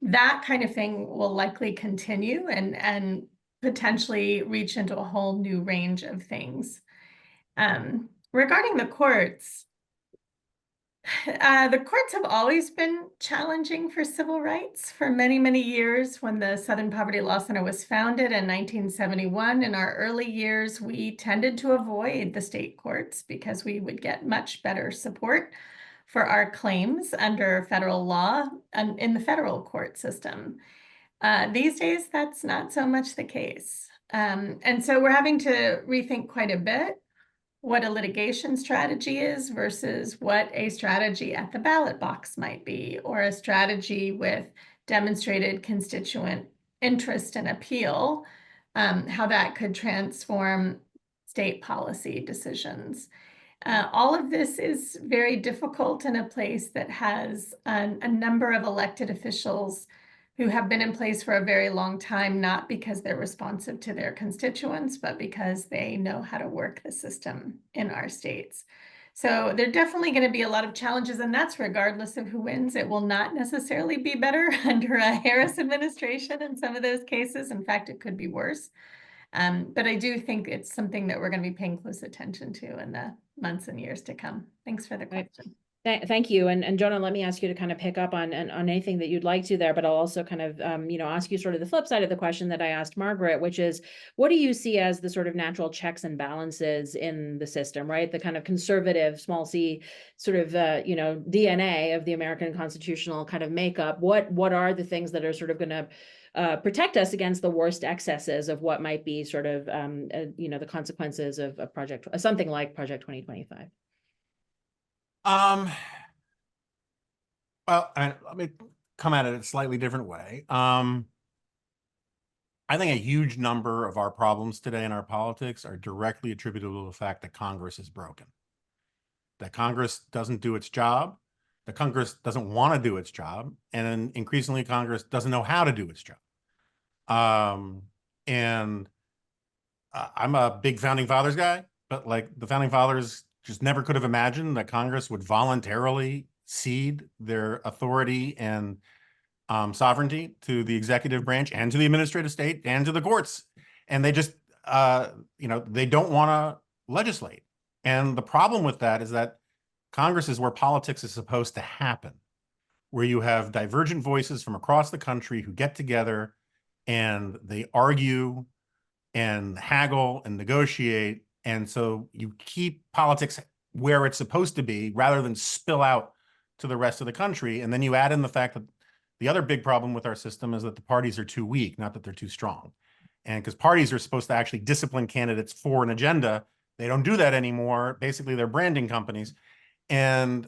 That kind of thing will likely continue and potentially reach into a whole new range of things. Regarding the courts have always been challenging for civil rights for many, many years. When the Southern Poverty Law Center was founded in 1971, in our early years, we tended to avoid the state courts because we would get much better support for our claims under federal law and in the federal court system. These days, that's not so much the case. And so we're having to rethink quite a bit what a litigation strategy is versus what a strategy at the ballot box might be, or a strategy with demonstrated constituent interest and appeal, how that could transform state policy decisions. All of this is very difficult in a place that has a number of elected officials who have been in place for a very long time, not because they're responsive to their constituents, but because they know how to work the system in our states. So there are definitely going to be a lot of challenges, and that's regardless of who wins. It will not necessarily be better under a Harris administration in some of those cases. In fact, it could be worse. But I do think it's something that we're going to be paying close attention to in the months and years to come. Thanks for the question. Thank you. And Jonah, let me ask you to kind of pick up on anything that you'd like to there, but I'll also kind of, ask you sort of the flip side of the question that I asked Margaret, which is, what do you see as the sort of natural checks and balances in the system, right? The kind of conservative, small c sort of, DNA of the American constitutional kind of makeup. What are the things that are sort of going to protect us against the worst excesses of what might be sort of, the consequences of a project, something like Project 2025? Well, let me come at it a slightly different way. I think a huge number of our problems today in our politics are directly attributable to the fact that Congress is broken, that Congress doesn't do its job, that Congress doesn't want to do its job, and then increasingly Congress doesn't know how to do its job. I'm a big Founding Fathers guy, but like the Founding Fathers just never could have imagined that Congress would voluntarily cede their authority and sovereignty to the executive branch and to the administrative state and to the courts. And they just, they don't want to legislate. And the problem with that is that Congress is where politics is supposed to happen, where you have divergent voices from across the country who get together and they argue and haggle and negotiate. And so you keep politics where it's supposed to be rather than spill out to the rest of the country. And then you add in the fact that the other big problem with our system is that the parties are too weak, not that they're too strong. And because parties are supposed to actually discipline candidates for an agenda, they don't do that anymore. Basically, they're branding companies. And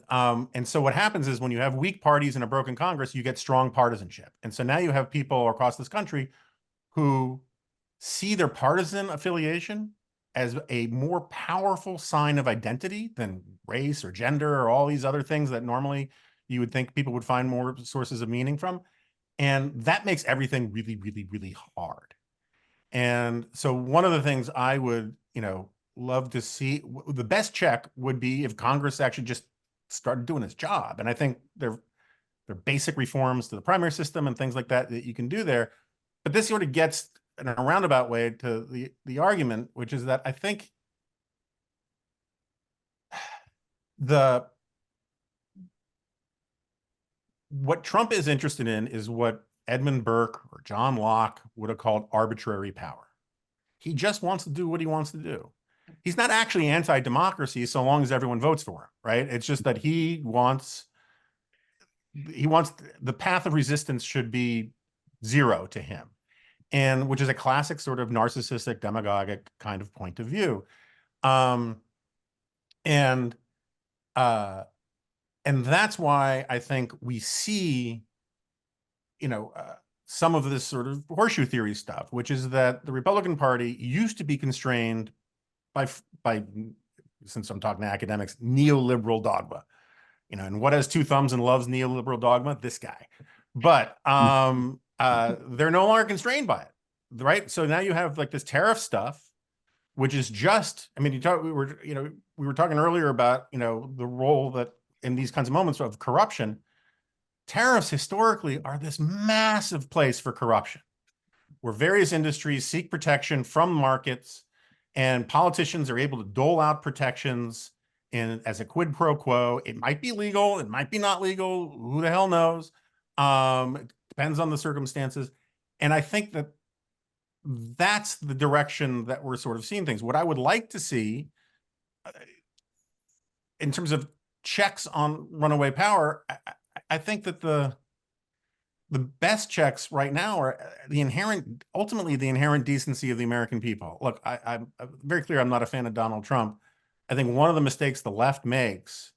so what happens is when you have weak parties in a broken Congress, you get strong partisanship. And so now you have people across this country who see their partisan affiliation as a more powerful sign of identity than race or gender or all these other things that normally you would think people would find more sources of meaning from. And that makes everything really, really, really hard. And so one of the things I would, love to see, the best check would be if Congress actually just started doing its job. And I think there are basic reforms to the primary system and things like that that you can do there. But this sort of gets in a roundabout way to the argument, which is that I think what Trump is interested in is what Edmund Burke or John Locke would have called arbitrary power. He just wants to do what he wants to do. He's not actually anti-democracy so long as everyone votes for him, right? It's just that he wants the path of resistance should be zero to him, and which is a classic sort of narcissistic, demagogic kind of point of view. And that's why I think we see, some of this sort of horseshoe theory stuff, which is that the Republican Party used to be constrained by, since I'm talking to academics, neoliberal dogma. And what has two thumbs and loves neoliberal dogma? This guy. But they're no longer constrained by it, right? So now you have like this tariff stuff, which is just, I mean, we were talking earlier about, the role that in these kinds of moments of corruption, tariffs historically are this massive place for corruption, where various industries seek protection from markets, and politicians are able to dole out protections as a quid pro quo. It might be legal, it might be not legal, who the hell knows? It depends on the circumstances. And I think that that's the direction that we're sort of seeing things. What I would like to see in terms of checks on runaway power, I think that the best checks right now are ultimately the inherent decency of the American people. Look, I'm very clear I'm not a fan of Donald Trump. I think one of the mistakes the left makes,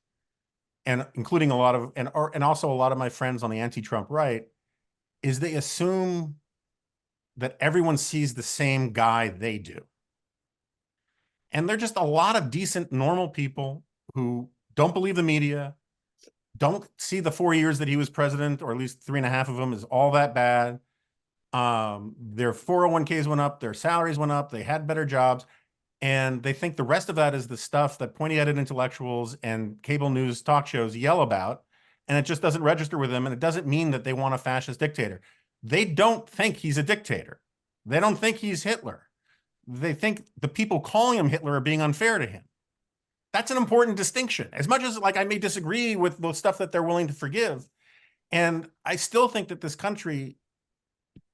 and including a lot of, and also a lot of my friends on the anti-Trump right, is they assume that everyone sees the same guy they do. And they're just a lot of decent, normal people who don't believe the media, don't see the 4 years that he was president, or at least 3.5 of them, is all that bad. Their 401ks went up, their salaries went up, they had better jobs, and they think the rest of that is the stuff that pointy-headed intellectuals and cable news talk shows yell about, and it just doesn't register with them, and it doesn't mean that they want a fascist dictator. They don't think he's a dictator. They don't think he's Hitler. They think the people calling him Hitler are being unfair to him. That's an important distinction. As much as I may disagree with the stuff that they're willing to forgive, and I still think that this country,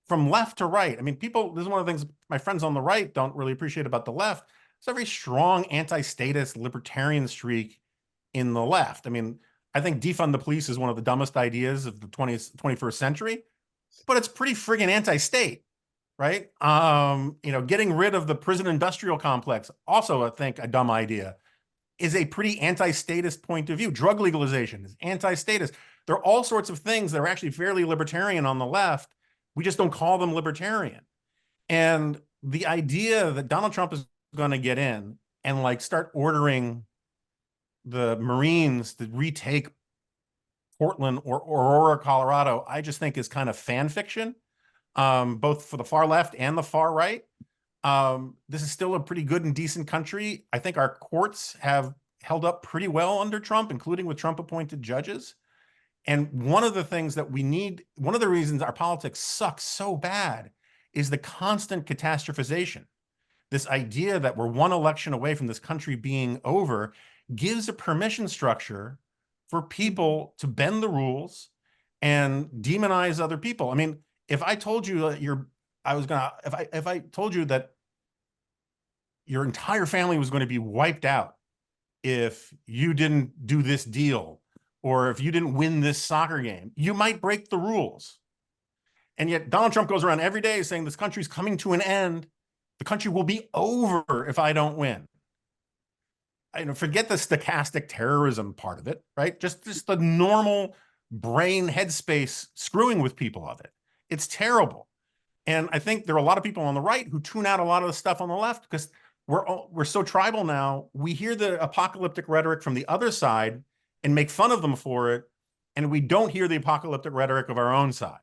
from left to right, I mean, this is one of the things my friends on the right don't really appreciate about the left. It's a very strong anti-statist libertarian streak in the left. I mean, I think defund the police is one of the dumbest ideas of the 21st century, but it's pretty friggin' anti-state, right? Getting rid of the prison industrial complex, also I think a dumb idea, is a pretty anti-statist point of view. Drug legalization is anti-statist. There are all sorts of things that are actually fairly libertarian on the left. We just don't call them libertarian. And the idea that Donald Trump is going to get in and start ordering the Marines to retake Portland or Aurora, Colorado, I just think is kind of fan fiction, both for the far left and the far right. This is still a pretty good and decent country. I think our courts have held up pretty well under Trump, including with Trump-appointed judges. And one of the things that we need, one of the reasons our politics sucks so bad, is the constant catastrophization. This idea that we're one election away from this country being over gives a permission structure for people to bend the rules and demonize other people. I mean, if I told you that if I told you that your entire family was going to be wiped out if you didn't do this deal, or if you didn't win this soccer game, you might break the rules. And yet Donald Trump goes around every day saying this country's coming to an end. The country will be over if I don't win. Forget the stochastic terrorism part of it, right? Just the normal brain headspace screwing with people of it. It's terrible. And I think there are a lot of people on the right who tune out a lot of the stuff on the left because we're so tribal now. We hear the apocalyptic rhetoric from the other side and make fun of them for it, and we don't hear the apocalyptic rhetoric of our own side.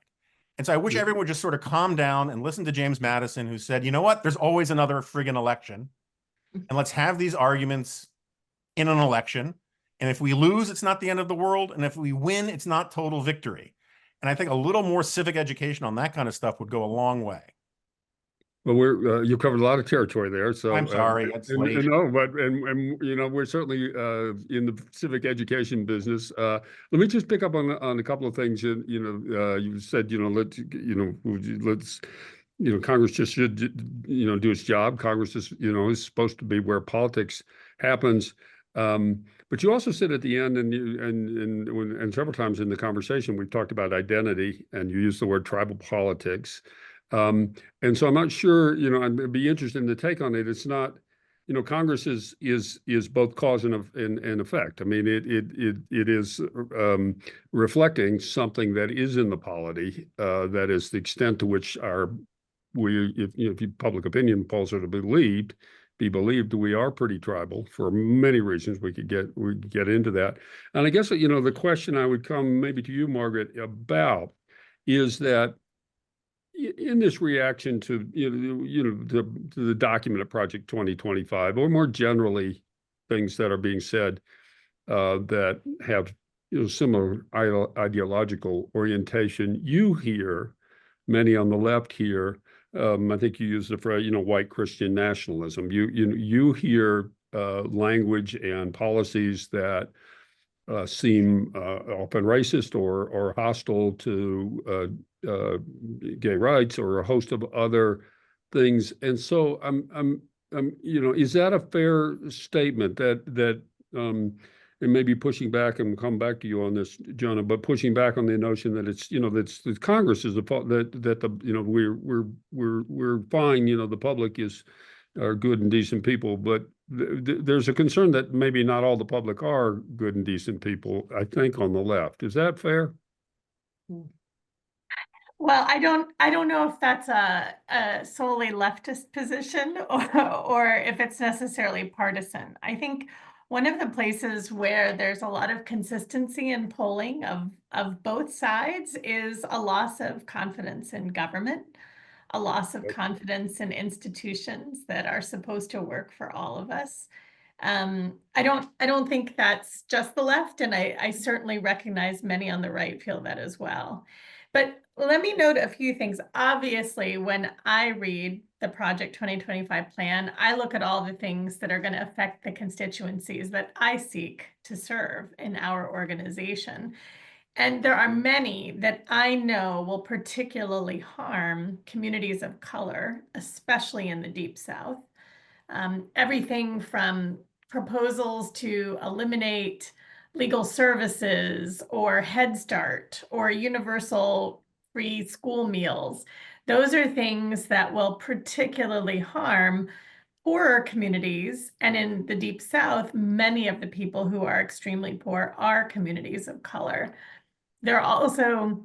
And so I wish everyone would just sort of calm down and listen to James Madison, who said, you know what, there's always another friggin' election, and let's have these arguments in an election. And if we lose, it's not the end of the world. And if we win, it's not total victory. And I think a little more civic education on that kind of stuff would go a long way. Well, you covered a lot of territory there, so I'm sorry, it's late. no, but you know, we're certainly in the civic education business. Let me just pick up on a couple of things. You said, let's Congress just should do its job. Congress is supposed to be where politics happens. But you also said at the end, and several times in the conversation, we've talked about identity, and you used the word tribal politics. And so I'm not sure, I'd be interested in the take on it. It's not, Congress is both cause and effect. I mean, it is reflecting something that is in the polity, that is the extent to which if public opinion polls are to be believed, we are pretty tribal for many reasons. We could get into that. And I guess, the question I would come maybe to you, Margaret, about is that in this reaction to the document of Project 2025, or more generally, things that are being said that have similar ideological orientation, you hear many on the left here. I think you used the phrase, white Christian nationalism. You hear language and policies that seem often racist or hostile to gay rights or a host of other things. And so is that a fair statement that and maybe pushing back, and come back to you on this, Jonah, but pushing back on the notion that it's that Congress is the fault, that we're fine, the public are good and decent people, but there's a concern that maybe not all the public are good and decent people, I think, on the left. Is that fair? Well, I don't know if that's a solely leftist position or if it's necessarily partisan. I think one of the places where there's a lot of consistency in polling of both sides is a loss of confidence in government, a loss of confidence in institutions that are supposed to work for all of us. I don't think that's just the left, and I certainly recognize many on the right feel that as well. But let me note a few things. Obviously, when I read the Project 2025 plan, I look at all the things that are going to affect the constituencies that I seek to serve in our organization. And there are many that I know will particularly harm communities of color, especially in the Deep South. Everything from proposals to eliminate legal services or Head Start or universal free school meals. Those are things that will particularly harm poorer communities. And in the Deep South, many of the people who are extremely poor are communities of color. There are also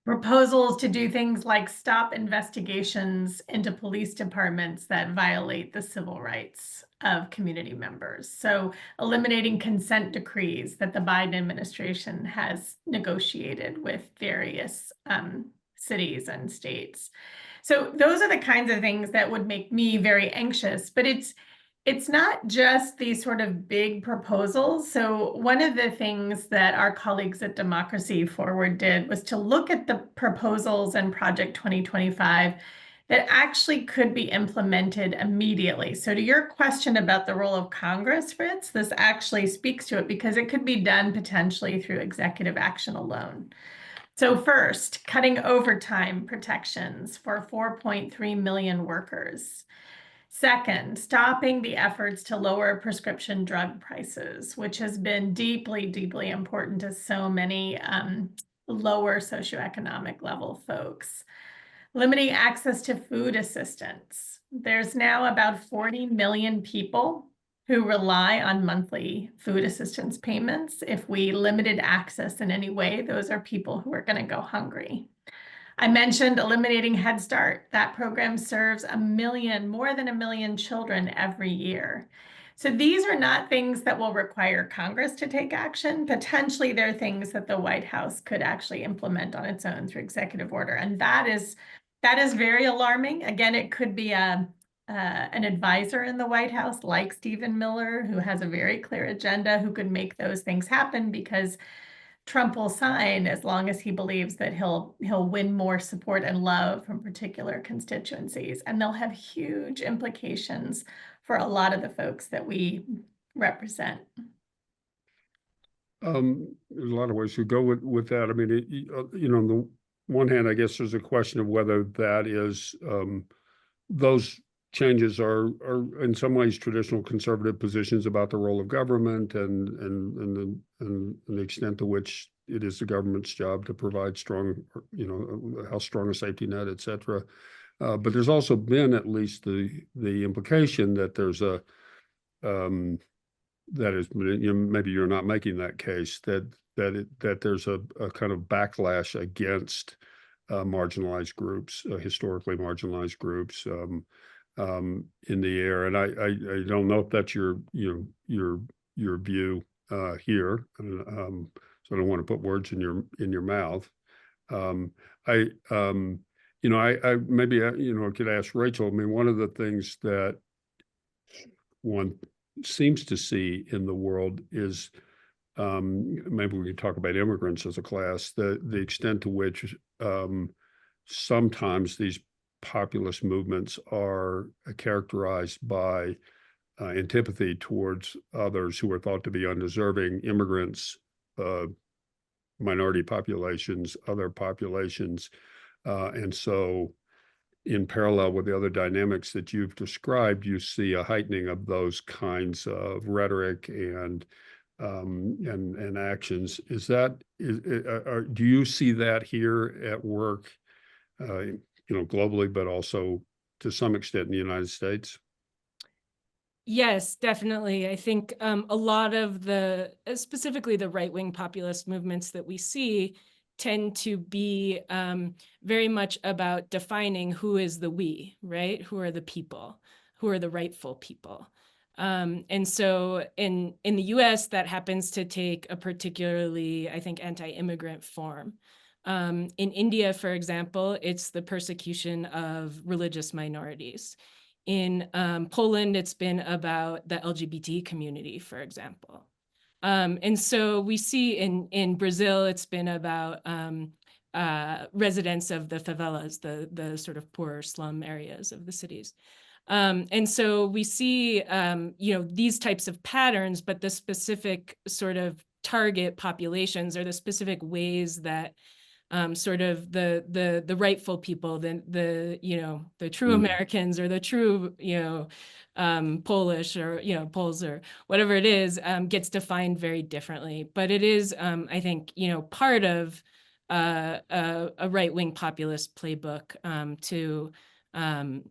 proposals to do things like stop investigations into police departments that violate the civil rights of community members. So eliminating consent decrees that the Biden administration has negotiated with various cities and states. So those are the kinds of things that would make me very anxious, but it's not just these sort of big proposals. So one of the things that our colleagues at Democracy Forward did was to look at the proposals in Project 2025 that actually could be implemented immediately. So to your question about the role of Congress, Fritz, this actually speaks to it because it could be done potentially through executive action alone. So first, cutting overtime protections for 4.3 million workers. Second, stopping the efforts to lower prescription drug prices, which has been deeply, deeply important to so many lower socioeconomic level folks. Limiting access to food assistance. There's now about 40 million people who rely on monthly food assistance payments. If we limited access in any way, those are people who are going to go hungry. I mentioned eliminating Head Start. That program serves more than a million children every year. So these are not things that will require Congress to take action. Potentially, they're things that the White House could actually implement on its own through executive order. And that is very alarming. Again, it could be an advisor in the White House like Stephen Miller, who has a very clear agenda, who could make those things happen, because Trump will sign as long as he believes that he'll win more support and love from particular constituencies. And they'll have huge implications for a lot of the folks that we represent. There's a lot of ways to go with that. I mean, you know, on the one hand, I guess there's a question of whether that is those changes are in some ways traditional conservative positions about the role of government and the extent to which it is the government's job to provide strong, you know, how strong a safety net, et cetera. But there's also been at least the implication that there's a that is, you know, maybe you're not making that case, that there's a kind of backlash against marginalized groups, historically marginalized groups in the air. And I don't know if that's your view here. So I don't want to put words in your mouth. I maybe I could ask Rachel. I mean, one of the things that one seems to see in the world is maybe we could talk about immigrants as a class, the extent to which sometimes these populist movements are characterized by antipathy towards others who are thought to be undeserving, immigrants, minority populations, other populations. And so in parallel with the other dynamics that you've described, you see a heightening of those kinds of rhetoric and actions. Do you see that here at work, you know, globally, but also to some extent in the United States? Yes, definitely. I think a lot of specifically the right-wing populist movements that we see tend to be very much about defining who is the we, right? Who are the people? Who are the rightful people? And so in the US, that happens to take a particularly, I think, anti-immigrant form. In India, for example, it's the persecution of religious minorities. In Poland, it's been about the LGBT community, for example. And so we see in Brazil, it's been about residents of the favelas, the sort of poorer slum areas of the cities. And so we see, you know, these types of patterns, but the specific sort of target populations or the specific ways that sort of the rightful people, you know, the true Americans or the true, you know, Polish or, you know, Poles or whatever it is, gets defined very differently. But it is, I think, you know, part of a right-wing populist playbook to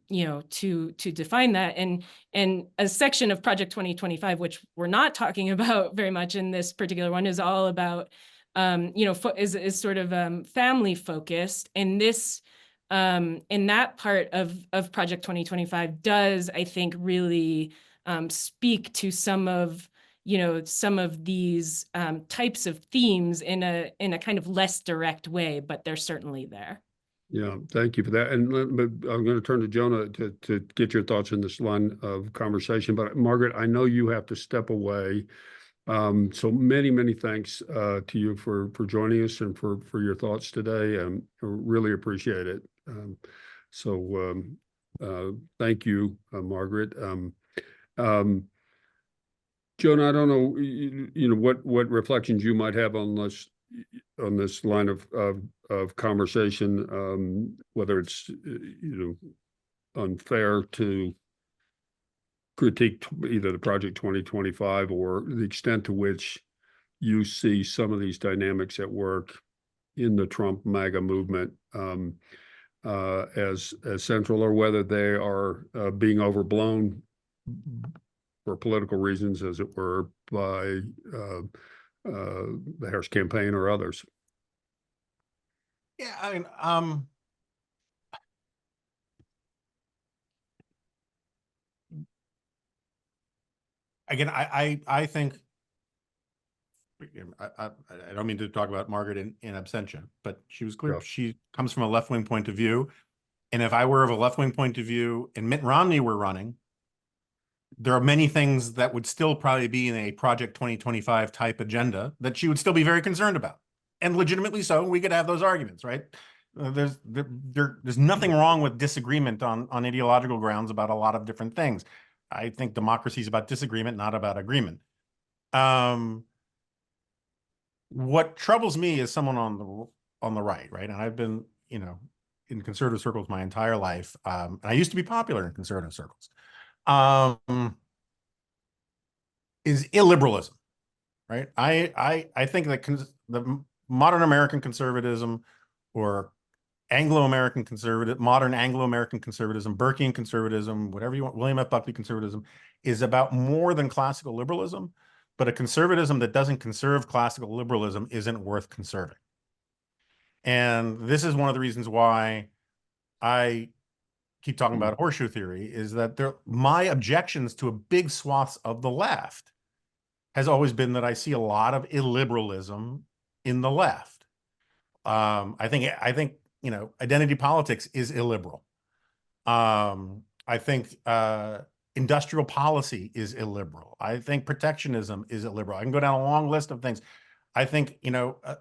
you know, to define that. And a section of Project 2025, which we're not talking about very much in this particular one, is all about you know, is sort of family focused. And this, in that part of Project 2025 does, I think, really speak to some of, you know, some of these types of themes in a kind of less direct way, but they're certainly there. Yeah, thank you for that. And I'm going to turn to Jonah to get your thoughts in this line of conversation. But Margaret, I know you have to step away. So many thanks to you for joining us and for your thoughts today. I really appreciate it. Thank you, Margaret. Jonah, I don't know, you know, what reflections you might have on this line of conversation, whether it's you know, unfair to critique either the Project 2025 or the extent to which you see some of these dynamics at work in the Trump MAGA movement as central, or whether they are being overblown for political reasons, as it were, by the Harris campaign or others. Yeah, I mean, again, I think I don't mean to talk about Margaret in absentia, but she was clear. Yeah. She comes from a left-wing point of view. And if I were of a left-wing point of view and Mitt Romney were running, there are many things that would still probably be in a Project 2025 type agenda that she would still be very concerned about. and legitimately so, we could have those arguments, right? There's nothing wrong with disagreement on ideological grounds about a lot of different things. I think democracy is about disagreement, not about agreement. What troubles me is someone on the right, right? And I've been, in conservative circles my entire life. And I used to be popular in conservative circles. Is illiberalism, right? I think that the modern American conservatism, or Anglo-American conservative, modern Anglo-American conservatism, Burkean conservatism, whatever you want, William F. Buckley conservatism, is about more than classical liberalism. But a conservatism that doesn't conserve classical liberalism isn't worth conserving. And this is one of the reasons why I keep talking about horseshoe theory, is that my objections to a big swaths of the left has always been that I see a lot of illiberalism in the left. I think identity politics is illiberal. I think industrial policy is illiberal. I think protectionism is illiberal. I can go down a long list of things. I think,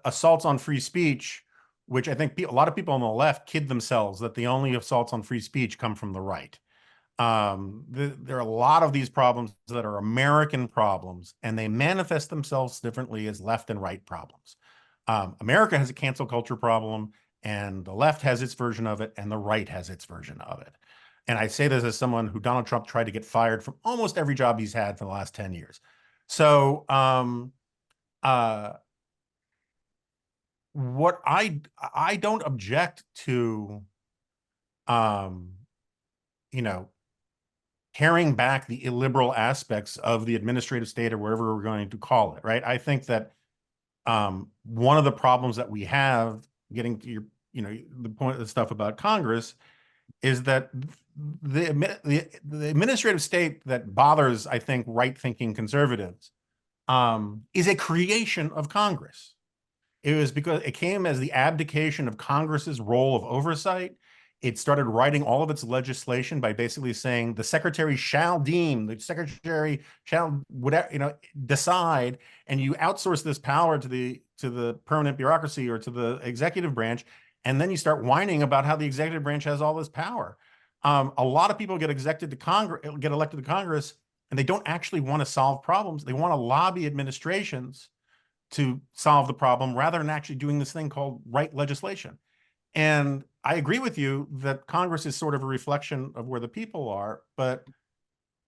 assaults on free speech, which I think a lot of people on the left kid themselves that the only assaults on free speech come from the right. There are a lot of these problems that are American problems, and they manifest themselves differently as left and right problems. America has a cancel culture problem, and the left has its version of it, and the right has its version of it. And I say this as someone who Donald Trump tried to get fired from almost every job he's had for the last 10 years. So what I don't object to, tearing back the illiberal aspects of the administrative state, or whatever we're going to call it, right? I think that one of the problems that we have, getting to your, the point of the stuff about Congress, is that the administrative state that bothers, I think, right-thinking conservatives is a creation of Congress. It was because it came as the abdication of Congress's role of oversight. It started writing all of its legislation by basically saying the secretary shall deem, the secretary shall whatever, decide, and you outsource this power to the permanent bureaucracy or to the executive branch, and then you start whining about how the executive branch has all this power. A lot of people get elected to Congress, and they don't actually want to solve problems. They want to lobby administrations to solve the problem rather than actually doing this thing called right legislation. And I agree with you that Congress is sort of a reflection of where the people are, but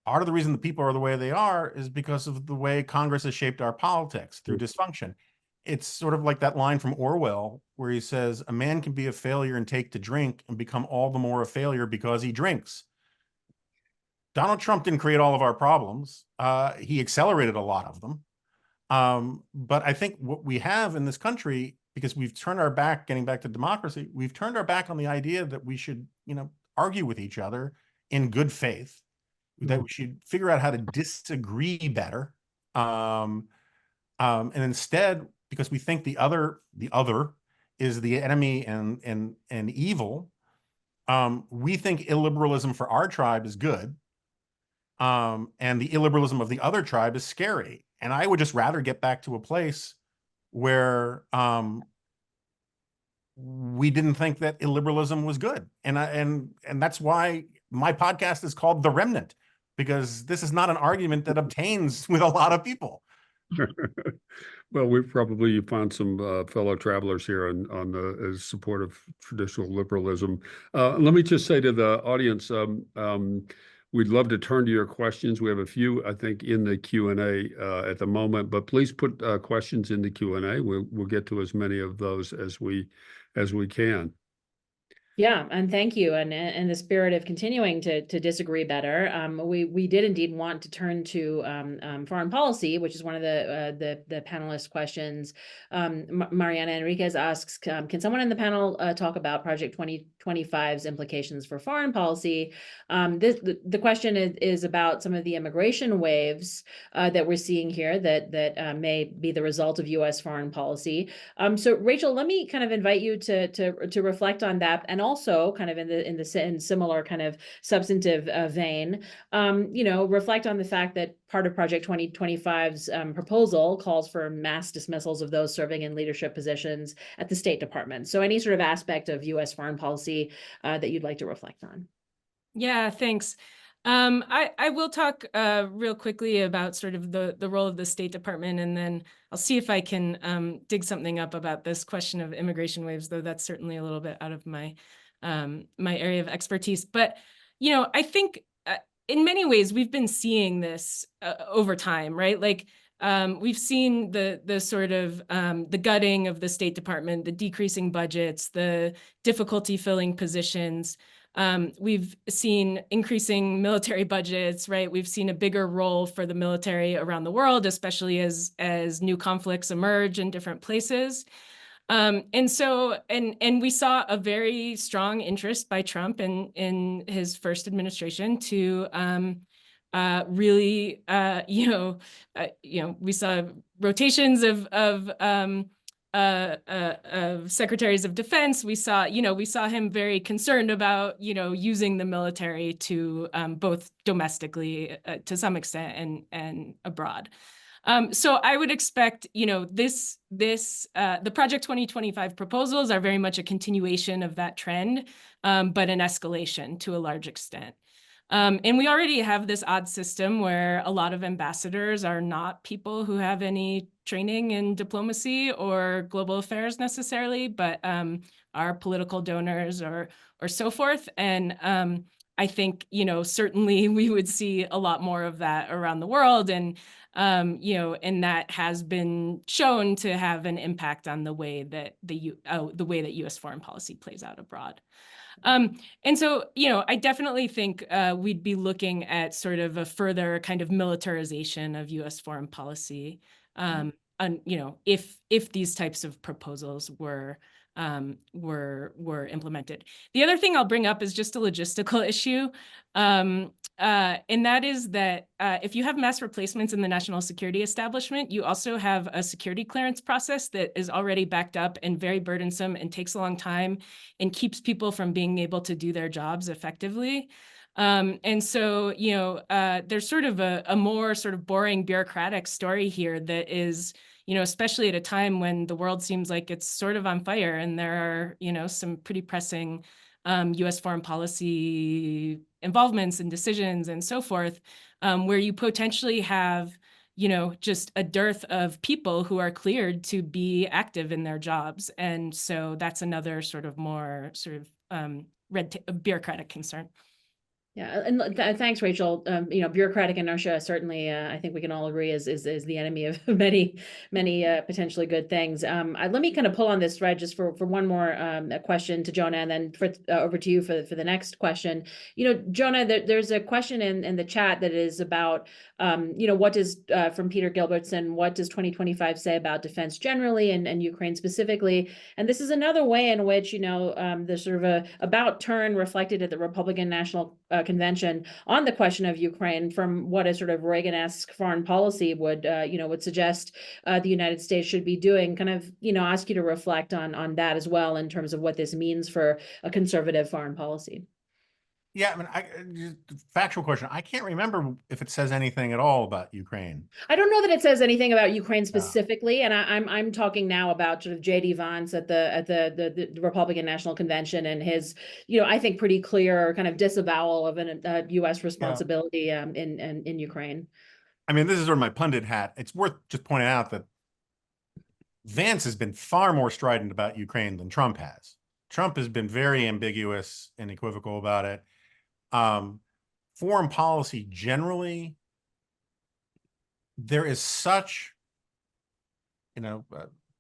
part of the reason the people are the way they are is because of the way Congress has shaped our politics through dysfunction. It's sort of like that line from Orwell where he says, a man can be a failure and take to drink and become all the more a failure because he drinks. Donald Trump didn't create all of our problems. He accelerated a lot of them. But I think what we have in this country, because we've turned our back, getting back to democracy, we've turned our back on the idea that we should, argue with each other in good faith, that we should figure out how to disagree better. And instead, because we think the other is the enemy and evil, we think illiberalism for our tribe is good. And the illiberalism of the other tribe is scary. And I would just rather get back to a place where we didn't think that illiberalism was good. And that's why my podcast is called The Remnant, because this is not an argument that obtains with a lot of people. Well, we've probably found some fellow travelers here on the support of traditional liberalism. Let me just say to the audience, we'd love to turn to your questions. We have a few, I think, in the Q&A at the moment, but please put questions in the Q&A. We'll get to as many of those as we can. Yeah, and thank you. And in the spirit of continuing to disagree better, we did indeed want to turn to foreign policy, which is one of the panelist questions. Mariana Enriquez asks, can someone in the panel talk about Project 2020 2025's implications for foreign policy. The question is about some of the immigration waves that we're seeing here that may be the result of U.S. foreign policy. So Rachel, let me kind of invite you to reflect on that, and also kind of in similar kind of substantive vein, reflect on the fact that part of Project 2025's proposal calls for mass dismissals of those serving in leadership positions at the State Department. So any sort of aspect of U.S. foreign policy that you'd like to reflect on? Yeah, thanks. I will talk real quickly about sort of the role of the State Department, and then I'll see if I can dig something up about this question of immigration waves, though that's certainly a little bit out of my my area of expertise. But I think in many ways we've been seeing this over time, right? Like we've seen the sort of the gutting of the State Department, the decreasing budgets, the difficulty filling positions. We've seen increasing military budgets, right? We've seen a bigger role for the military around the world, especially as new conflicts emerge in different places. And we saw a very strong interest by Trump in his first administration to really, we saw rotations of secretaries of defense. We saw him very concerned about, using the military to both domestically to some extent and abroad. So I would expect, the Project 2025 proposals are very much a continuation of that trend, but an escalation to a large extent. And we already have this odd system where a lot of ambassadors are not people who have any training in diplomacy or global affairs necessarily, but are political donors or so forth. And I think, certainly we would see a lot more of that around the world. And, and that has been shown to have an impact on the way that U.S. foreign policy plays out abroad. And so, I definitely think we'd be looking at sort of a further kind of militarization of U.S. foreign policy, if these types of proposals were implemented. The other thing I'll bring up is just a logistical issue, and that is that if you have mass replacements in the national security establishment, you also have a security clearance process that is already backed up and very burdensome and takes a long time and keeps people from being able to do their jobs effectively. And so, there's sort of a more sort of boring bureaucratic story here that is, especially at a time when the world seems like it's sort of on fire and there are, some pretty pressing U.S. foreign policy involvements and decisions and so forth, where you potentially have, just a dearth of people who are cleared to be active in their jobs. And so that's another sort of more sort of bureaucratic concern. Yeah, and thanks, Rachel. Bureaucratic inertia certainly, I think we can all agree, is the enemy of many potentially good things. Let me kind of pull on this thread just for one more question to Jonah, and then over to you for the next question. Jonah, there's a question in the chat that is about, what does from Peter Gilbertson, what does 2025 say about defense generally and Ukraine specifically? And this is another way in which there's sort of a about turn reflected at the Republican National Convention on the question of Ukraine from what a sort of Reagan-esque foreign policy would suggest the United States should be doing. Kind of ask you to reflect on that as well in terms of what this means for a conservative foreign policy. Yeah, I mean, factual question. I can't remember if it says anything at all about Ukraine. I don't know that it says anything about Ukraine specifically, and I'm talking now about sort of J.D. Vance at the Republican National Convention and his, I think pretty clear kind of disavowal of a U.S. responsibility in Ukraine. I mean, this is sort of my pundit hat. It's worth just pointing out that Vance has been far more strident about Ukraine than Trump has. Trump has been very ambiguous and equivocal about it. Foreign policy generally, there is such,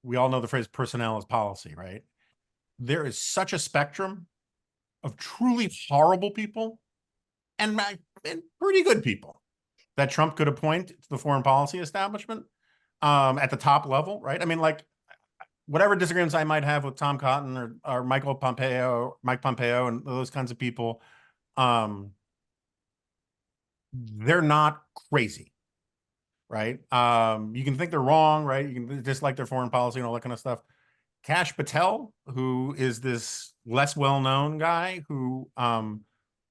we all know the phrase personnel is policy, right? There is such a spectrum of truly horrible people and pretty good people that Trump could appoint to the foreign policy establishment at the top level, right? I mean, like, whatever disagreements I might have with Tom Cotton or Mike Pompeo, and those kinds of people, they're not crazy, right? You can think they're wrong, right? You can dislike their foreign policy and all that kind of stuff. Kash Patel, who is this less well-known guy who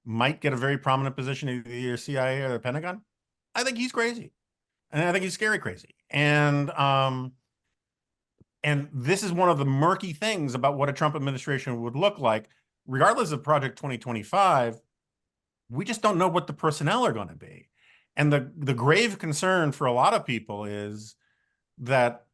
might get a very prominent position in either CIA or the Pentagon, I think he's crazy. And I think he's scary crazy. And this is one of the murky things about what a Trump administration would look like. Regardless of Project 2025, we just don't know what the personnel are going to be. And the grave concern for a lot of people is that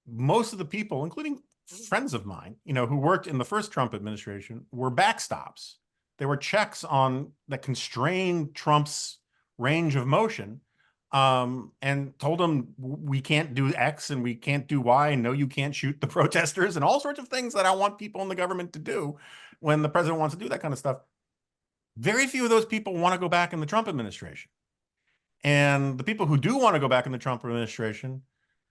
most of the people, including friends of mine, who worked in the first Trump administration, were backstops. They were checks on that constrained Trump's range of motion, and told him we can't do X and we can't do Y, and no, you can't shoot the protesters, and all sorts of things that I want people in the government to do when the president wants to do that kind of stuff. Very few of those people want to go back in the Trump administration. And the people who do want to go back in the Trump administration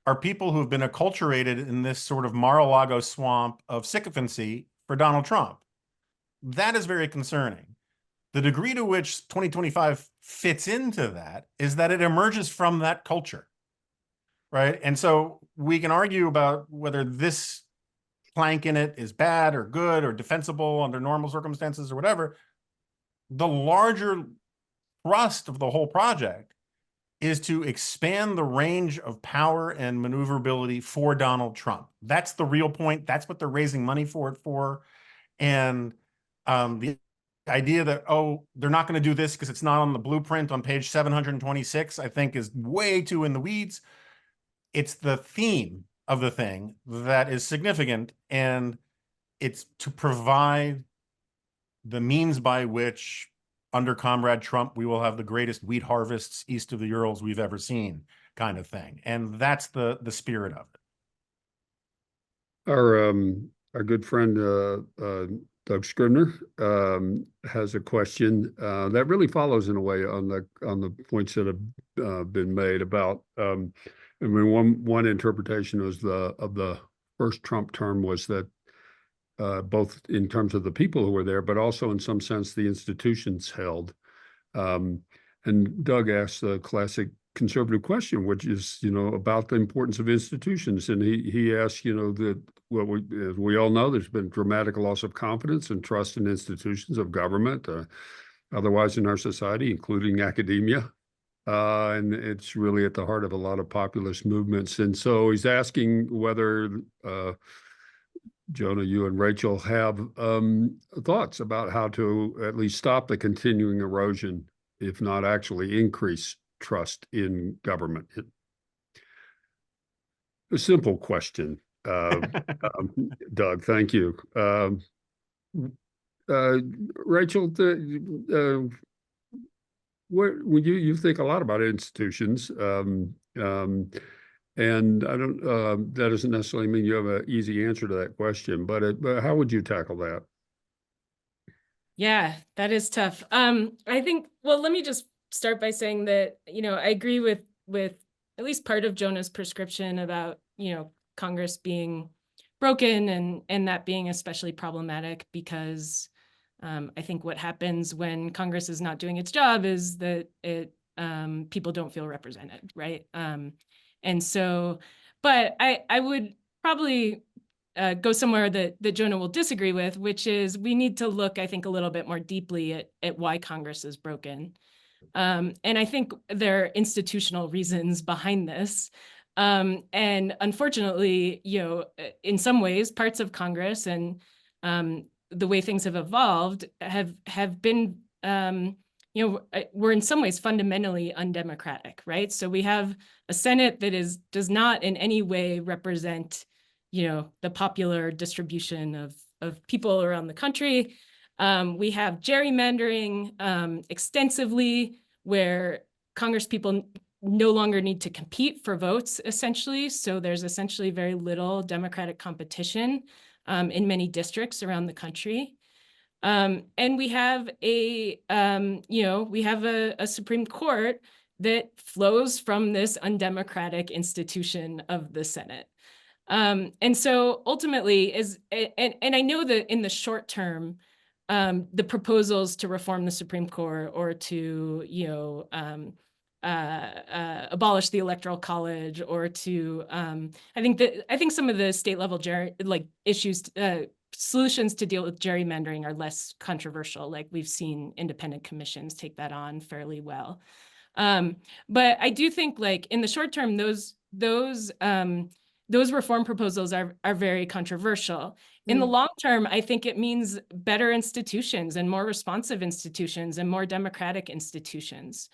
are people who have been acculturated in this sort of Mar-a-Lago swamp of sycophancy for Donald Trump. That is very concerning. The degree to which 2025 fits into that is that it emerges from that culture, right? And so we can argue about whether this plank in it is bad or good or defensible under normal circumstances or whatever. The larger thrust of the whole project is to expand the range of power and maneuverability for Donald Trump. That's the real point. That's what they're raising money for it for. And the idea that, oh, they're not going to do this because it's not on the blueprint on page 726, I think is way too in the weeds. It's the theme of the thing that is significant, and it's to provide the means by which, under Comrade Trump, we will have the greatest wheat harvests east of the Urals we've ever seen, kind of thing. And that's the spirit of it. Our good friend Doug Scribner has a question that really follows in a way on the points that have been made about. I mean, one interpretation was of the first Trump term was that both in terms of the people who were there, but also in some sense the institutions held. And Doug asked the classic conservative question, which is, about the importance of institutions. And he asked, that what we all know, there's been dramatic loss of confidence and trust in institutions of government, otherwise in our society, including academia. And it's really at the heart of a lot of populist movements. And so he's asking whether Jonah, you and Rachel have thoughts about how to at least stop the continuing erosion, if not actually increase trust in government. A simple question, Doug. Thank you. Rachel, when you think a lot about institutions, and I don't. That doesn't necessarily mean you have an easy answer to that question, but how would you tackle that? Yeah, that is tough. I think. Well, let me just start by saying that I agree with at least part of Jonah's prescription about Congress being broken and that being especially problematic because I think what happens when Congress is not doing its job is that people don't feel represented, right? And so, but I would probably go somewhere that Jonah will disagree with, which is we need to look, I think, a little bit more deeply at why Congress is broken. And I think there are institutional reasons behind this. And unfortunately, in some ways, parts of Congress and the way things have evolved have been we're in some ways fundamentally undemocratic, right? So we have a Senate that does not in any way represent, the popular distribution of people around the country. We have gerrymandering extensively, where Congress people no longer need to compete for votes, essentially. So there's essentially very little democratic competition in many districts around the country. And we have a Supreme Court that flows from this undemocratic institution of the Senate. And so ultimately and I know that in the short term, the proposals to reform the Supreme Court or to, abolish the Electoral College or to, I think some of the state level issues, solutions to deal with gerrymandering are less controversial. Like we've seen independent commissions take that on fairly well. But I do think like in the short term, those reform proposals are very controversial. In the long term, I think it means better institutions and more responsive institutions and more democratic institutions.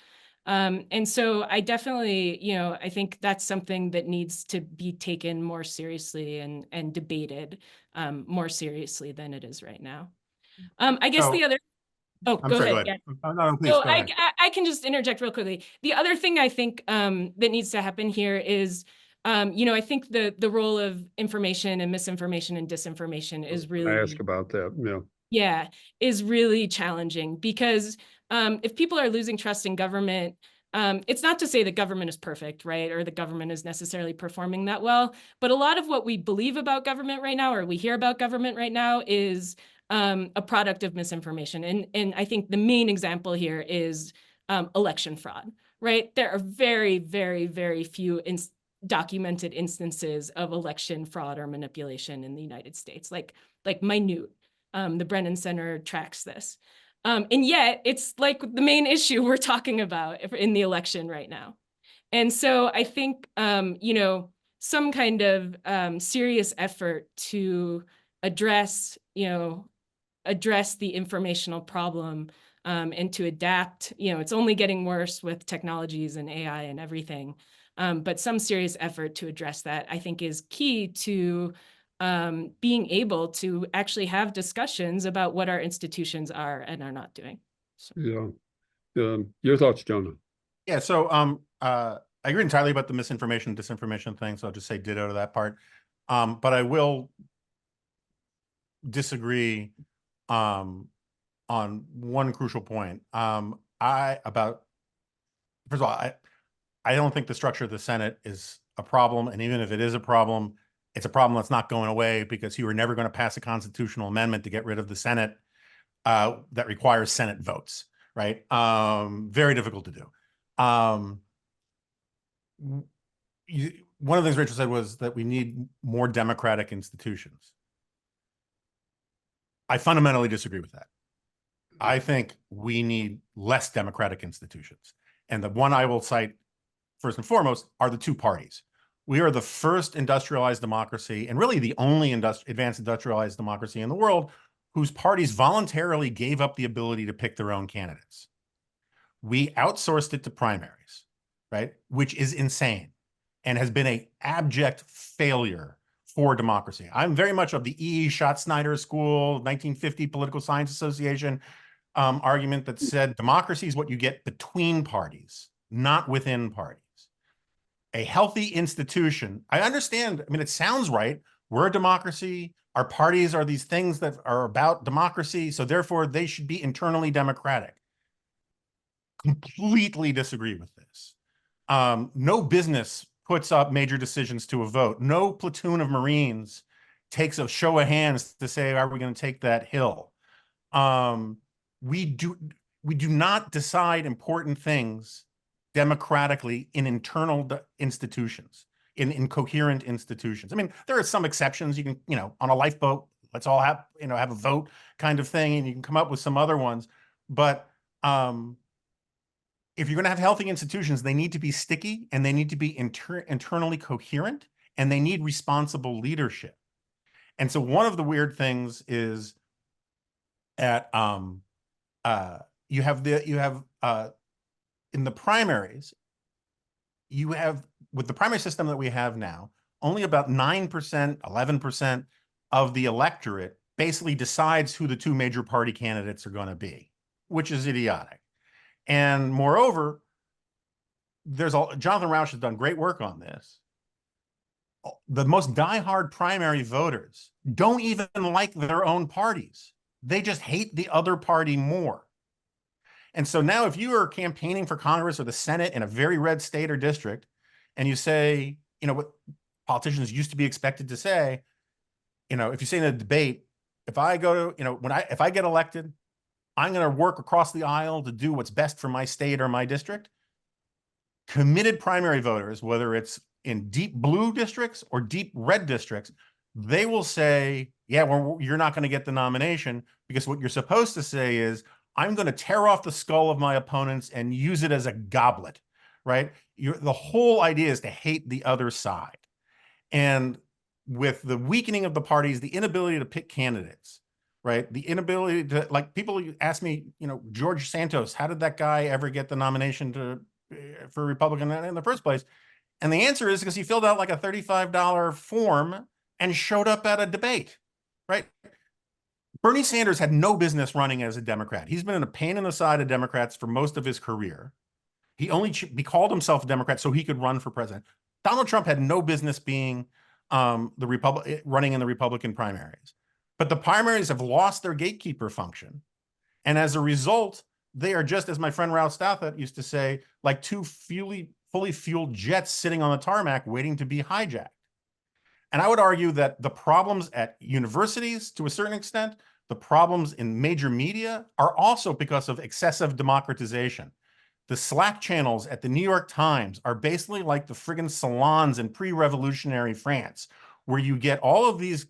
And so I definitely, I think that's something that needs to be taken more seriously and debated more seriously than it is right now. I guess So- the other, oh, I'm go sorry, ahead. go ahead. Yeah. No, please, So go ahead. I can just interject real quickly. The other thing I think that needs to happen here is, I think the role of information and misinformation and disinformation is really, I ask about that. yeah, is really challenging because if people are losing trust in government, it's not to say that government is perfect, right? Or the government is necessarily performing that well. But a lot of what we believe about government right now, or we hear about government right now, is a product of misinformation. And I think the main example here is election fraud, right? There are very, very, very few documented instances of election fraud or manipulation in the United States, like minute. The Brennan Center tracks this. And yet it's like the main issue we're talking about in the election right now. And so I think, some kind of serious effort to address the informational problem and to adapt, it's only getting worse with technologies and AI and everything. But some serious effort to address that, I think, is key to being able to actually have discussions about what our institutions are and are not doing. So. Yeah. Your thoughts, Jonah? Yeah, so I agree entirely about the misinformation, disinformation thing, so I'll just say ditto to that part. But I will disagree on one crucial point. First of all, I don't think the structure of the Senate is a problem, and even if it is a problem, it's a problem that's not going away because you are never going to pass a constitutional amendment to get rid of the Senate that requires Senate votes, right? Very difficult to do. One of the things Rachel said was that we need more democratic institutions. I fundamentally disagree with that. I think we need less democratic institutions. And the one I will cite first and foremost are the two parties. We are the first industrialized democracy and really the only advanced industrialized democracy in the world whose parties voluntarily gave up the ability to pick their own candidates. We outsourced it to primaries, right? Which is insane and has been an abject failure for democracy. I'm very much of the E. Schatzsnyder School, 1950 Political Science Association argument that said democracy is what you get between parties, not within parties. A healthy institution, I understand, I mean, it sounds right. We're a democracy. Our parties are these things that are about democracy, so therefore they should be internally democratic. Completely disagree with this. No business puts up major decisions to a vote. No platoon of Marines takes a show of hands to say, are we going to take that hill? We do not decide important things democratically in internal institutions, in coherent institutions. I mean, there are some exceptions. You can, on a lifeboat, let's all have a vote kind of thing, and you can come up with some other ones. But if you're going to have healthy institutions, they need to be sticky and they need to be internally coherent and they need responsible leadership. And so one of the weird things is at you have in the primaries, you have, with the primary system that we have now, only about 9%, 11% of the electorate basically decides who the two major party candidates are going to be, which is idiotic. And moreover, Jonathan Rauch has done great work on this. The most diehard primary voters don't even like their own parties. They just hate the other party more. And so now if you are campaigning for Congress or the Senate in a very red state or district, and you say, what politicians used to be expected to say, if you say in a debate, if I go to, if I get elected, I'm going to work across the aisle to do what's best for my state or my district. Committed primary voters, whether it's in deep blue districts or deep red districts, they will say, yeah, well, you're not going to get the nomination, because what you're supposed to say is, I'm going to tear off the skull of my opponents and use it as a goblet, right? The whole idea is to hate the other side. And with the weakening of the parties, the inability to pick candidates, right? The inability to, like, people ask me, George Santos, how did that guy ever get the nomination for Republican in the first place? And the answer is because he filled out like a $35 form and showed up at a debate, right? Bernie Sanders had no business running as a Democrat. He's been a pain in the side of Democrats for most of his career. He called himself a Democrat so he could run for president. Donald Trump had no business being running in the Republican primaries. But the primaries have lost their gatekeeper function. And as a result, they are just, as my friend Ralph Stouthat used to say, like two fully fueled jets sitting on the tarmac waiting to be hijacked. And I would argue that the problems at universities, to a certain extent, the problems in major media are also because of excessive democratization. The Slack channels at the New York Times are basically like the friggin' salons in pre-revolutionary France, where you get all of these,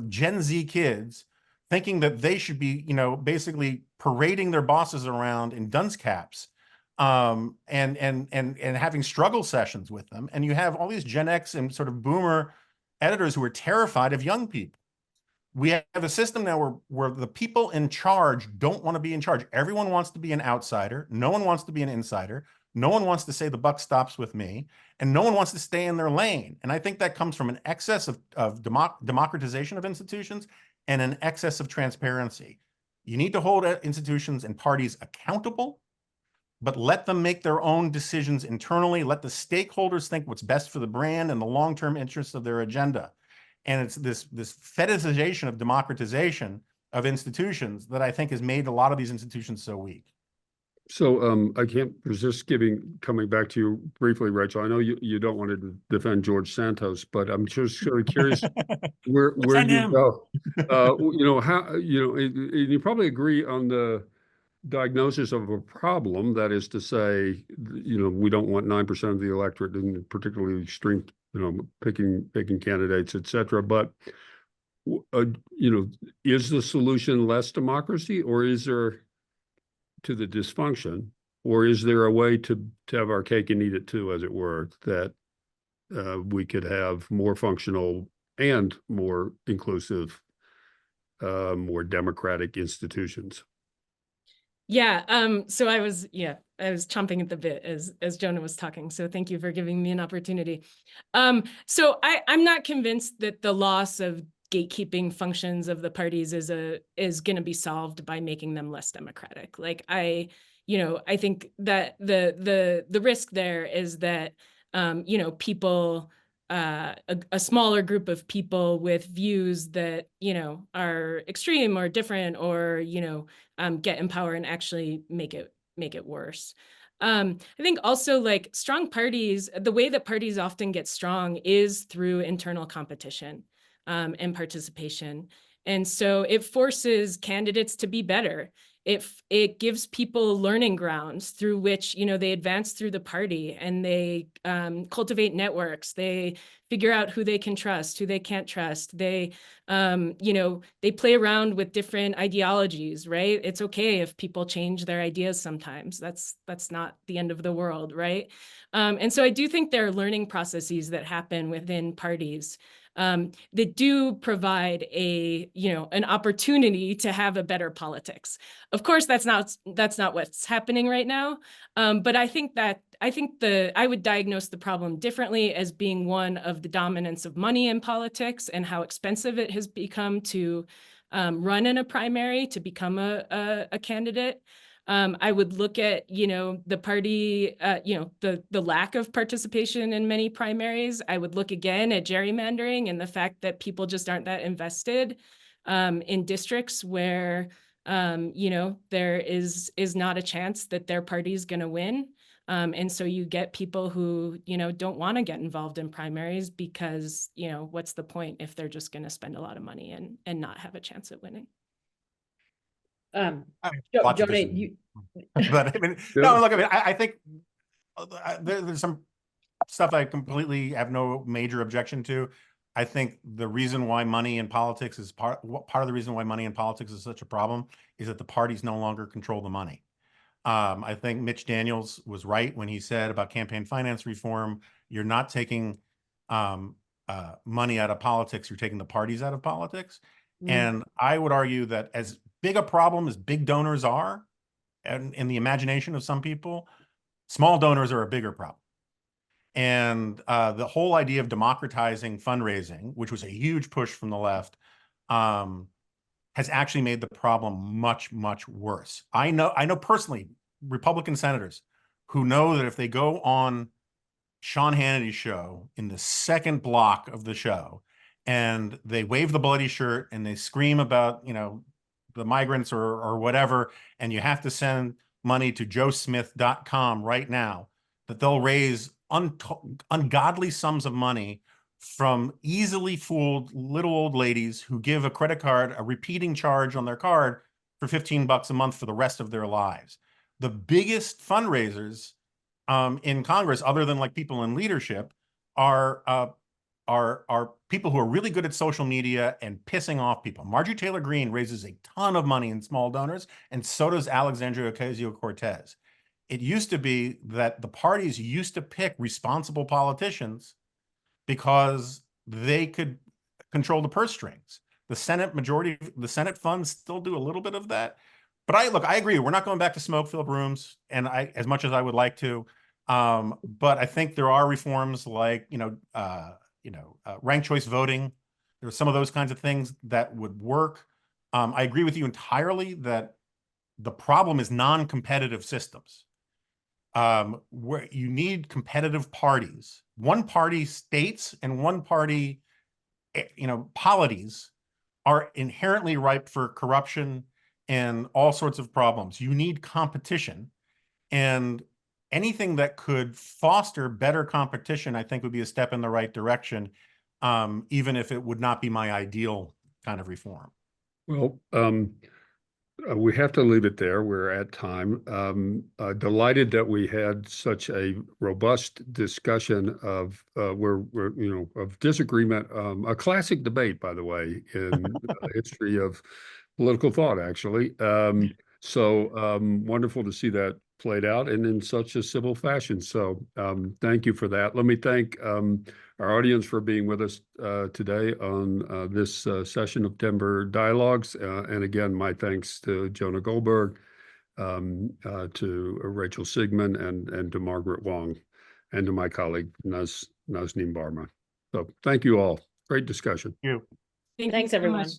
Gen Z kids thinking that they should be, basically parading their bosses around in dunce caps, and having struggle sessions with them. And you have all these Gen X and sort of boomer editors who are terrified of young people. We have a system now where the people in charge don't want to be in charge. Everyone wants to be an outsider. No one wants to be an insider. No one wants to say the buck stops with me, and no one wants to stay in their lane. And I think that comes from an excess of democratization of institutions and an excess of transparency. You need to hold institutions and parties accountable, but let them make their own decisions internally. Let the stakeholders think what's best for the brand and the long-term interests of their agenda. And it's this fetishization of democratization of institutions that I think has made a lot of these institutions so weak. So I can't resist coming back to you briefly, Rachel. I know you don't want to defend George Santos, but I'm just sort of curious where you go. You probably agree on the diagnosis of a problem. That is to say, we don't want 9% of the electorate, and particularly extreme, picking candidates, et cetera. But is the solution less democracy, or is there to the dysfunction, or is there a way to have our cake and eat it too, as it were, that we could have more functional and more inclusive, more democratic institutions? Yeah. So I was chomping at the bit as Jonah was talking. So thank you for giving me an opportunity. So I'm not convinced that the loss of gatekeeping functions of the parties is going to be solved by making them less democratic. Like I think that the risk there is that people, a smaller group of people with views that are extreme or different, or get in power and actually make it worse. I think also, like, strong parties, the way that parties often get strong is through internal competition and participation. And so it forces candidates to be better. It gives people learning grounds through which, they advance through the party, and they cultivate networks. They figure out who they can trust, who they can't trust. They, they play around with different ideologies, right? It's okay if people change their ideas sometimes. That's not the end of the world, right? And so I do think there are learning processes that happen within parties that do provide an opportunity to have a better politics. Of course, that's not what's happening right now. But I think I would diagnose the problem differently as being one of the dominance of money in politics and how expensive it has become to run in a primary, to become a candidate. I would look at, the party, the lack of participation in many primaries. I would look again at gerrymandering and the fact that people just aren't that invested in districts where, there is not a chance that their party is going to win. And so you get people who, don't want to get involved in primaries because, what's the point if they're just going to spend a lot of money and not have a chance at winning? Lots of Jonah, issues. But I mean, no, look, I mean, I think there's some stuff I completely have no major objection to. I think the reason why money in politics is part of the reason why money in politics is such a problem is that the parties no longer control the money. I think Mitch Daniels was right when he said about campaign finance reform, you're not taking money out of politics, you're taking the parties out of politics. And I would argue that as big a problem as big donors are, and in the imagination of some people, small donors are a bigger problem. And the whole idea of democratizing fundraising, which was a huge push from the left, has actually made the problem much, much worse. I know personally Republican senators who know that if they go on Sean Hannity's show in the second block of the show and they wave the bloody shirt and they scream about, the migrants or whatever, and you have to send money to joesmith.com right now, that they'll raise ungodly sums of money from easily fooled little old ladies who give a credit card, a repeating charge on their card for $15 a month for the rest of their lives. The biggest fundraisers in Congress, other than like people in leadership, are people who are really good at social media and pissing off people. Marjorie Taylor Greene raises a ton of money in small donors, and so does Alexandria Ocasio-Cortez. It used to be that the parties used to pick responsible politicians because they could control the purse strings. The Senate funds still do a little bit of that. But I agree. We're not going back to smoke-filled rooms, and as much as I would like to. But I think there are reforms like ranked choice voting. There are some of those kinds of things that would work. I agree with you entirely that the problem is non-competitive systems. Where you need competitive parties, one-party states and one-party, polities are inherently ripe for corruption and all sorts of problems. You need competition, and anything that could foster better competition, I think, would be a step in the right direction, even if it would not be my ideal kind of reform. Well, we have to leave it there. We're at time. Delighted that we had such a robust discussion of of disagreement. A classic debate, by the way, in the history of political thought, actually. So wonderful to see that played out and in such a civil fashion. So thank you for that. Let me thank our audience for being with us today on this session of Denver Dialogues. And again, my thanks to Jonah Goldberg, to Rachel Sigmund, and to Margaret Wong, and to my colleague, Nazneen Barma. So thank you all. Great discussion. Thank you. Thank you Thanks, so everyone. much.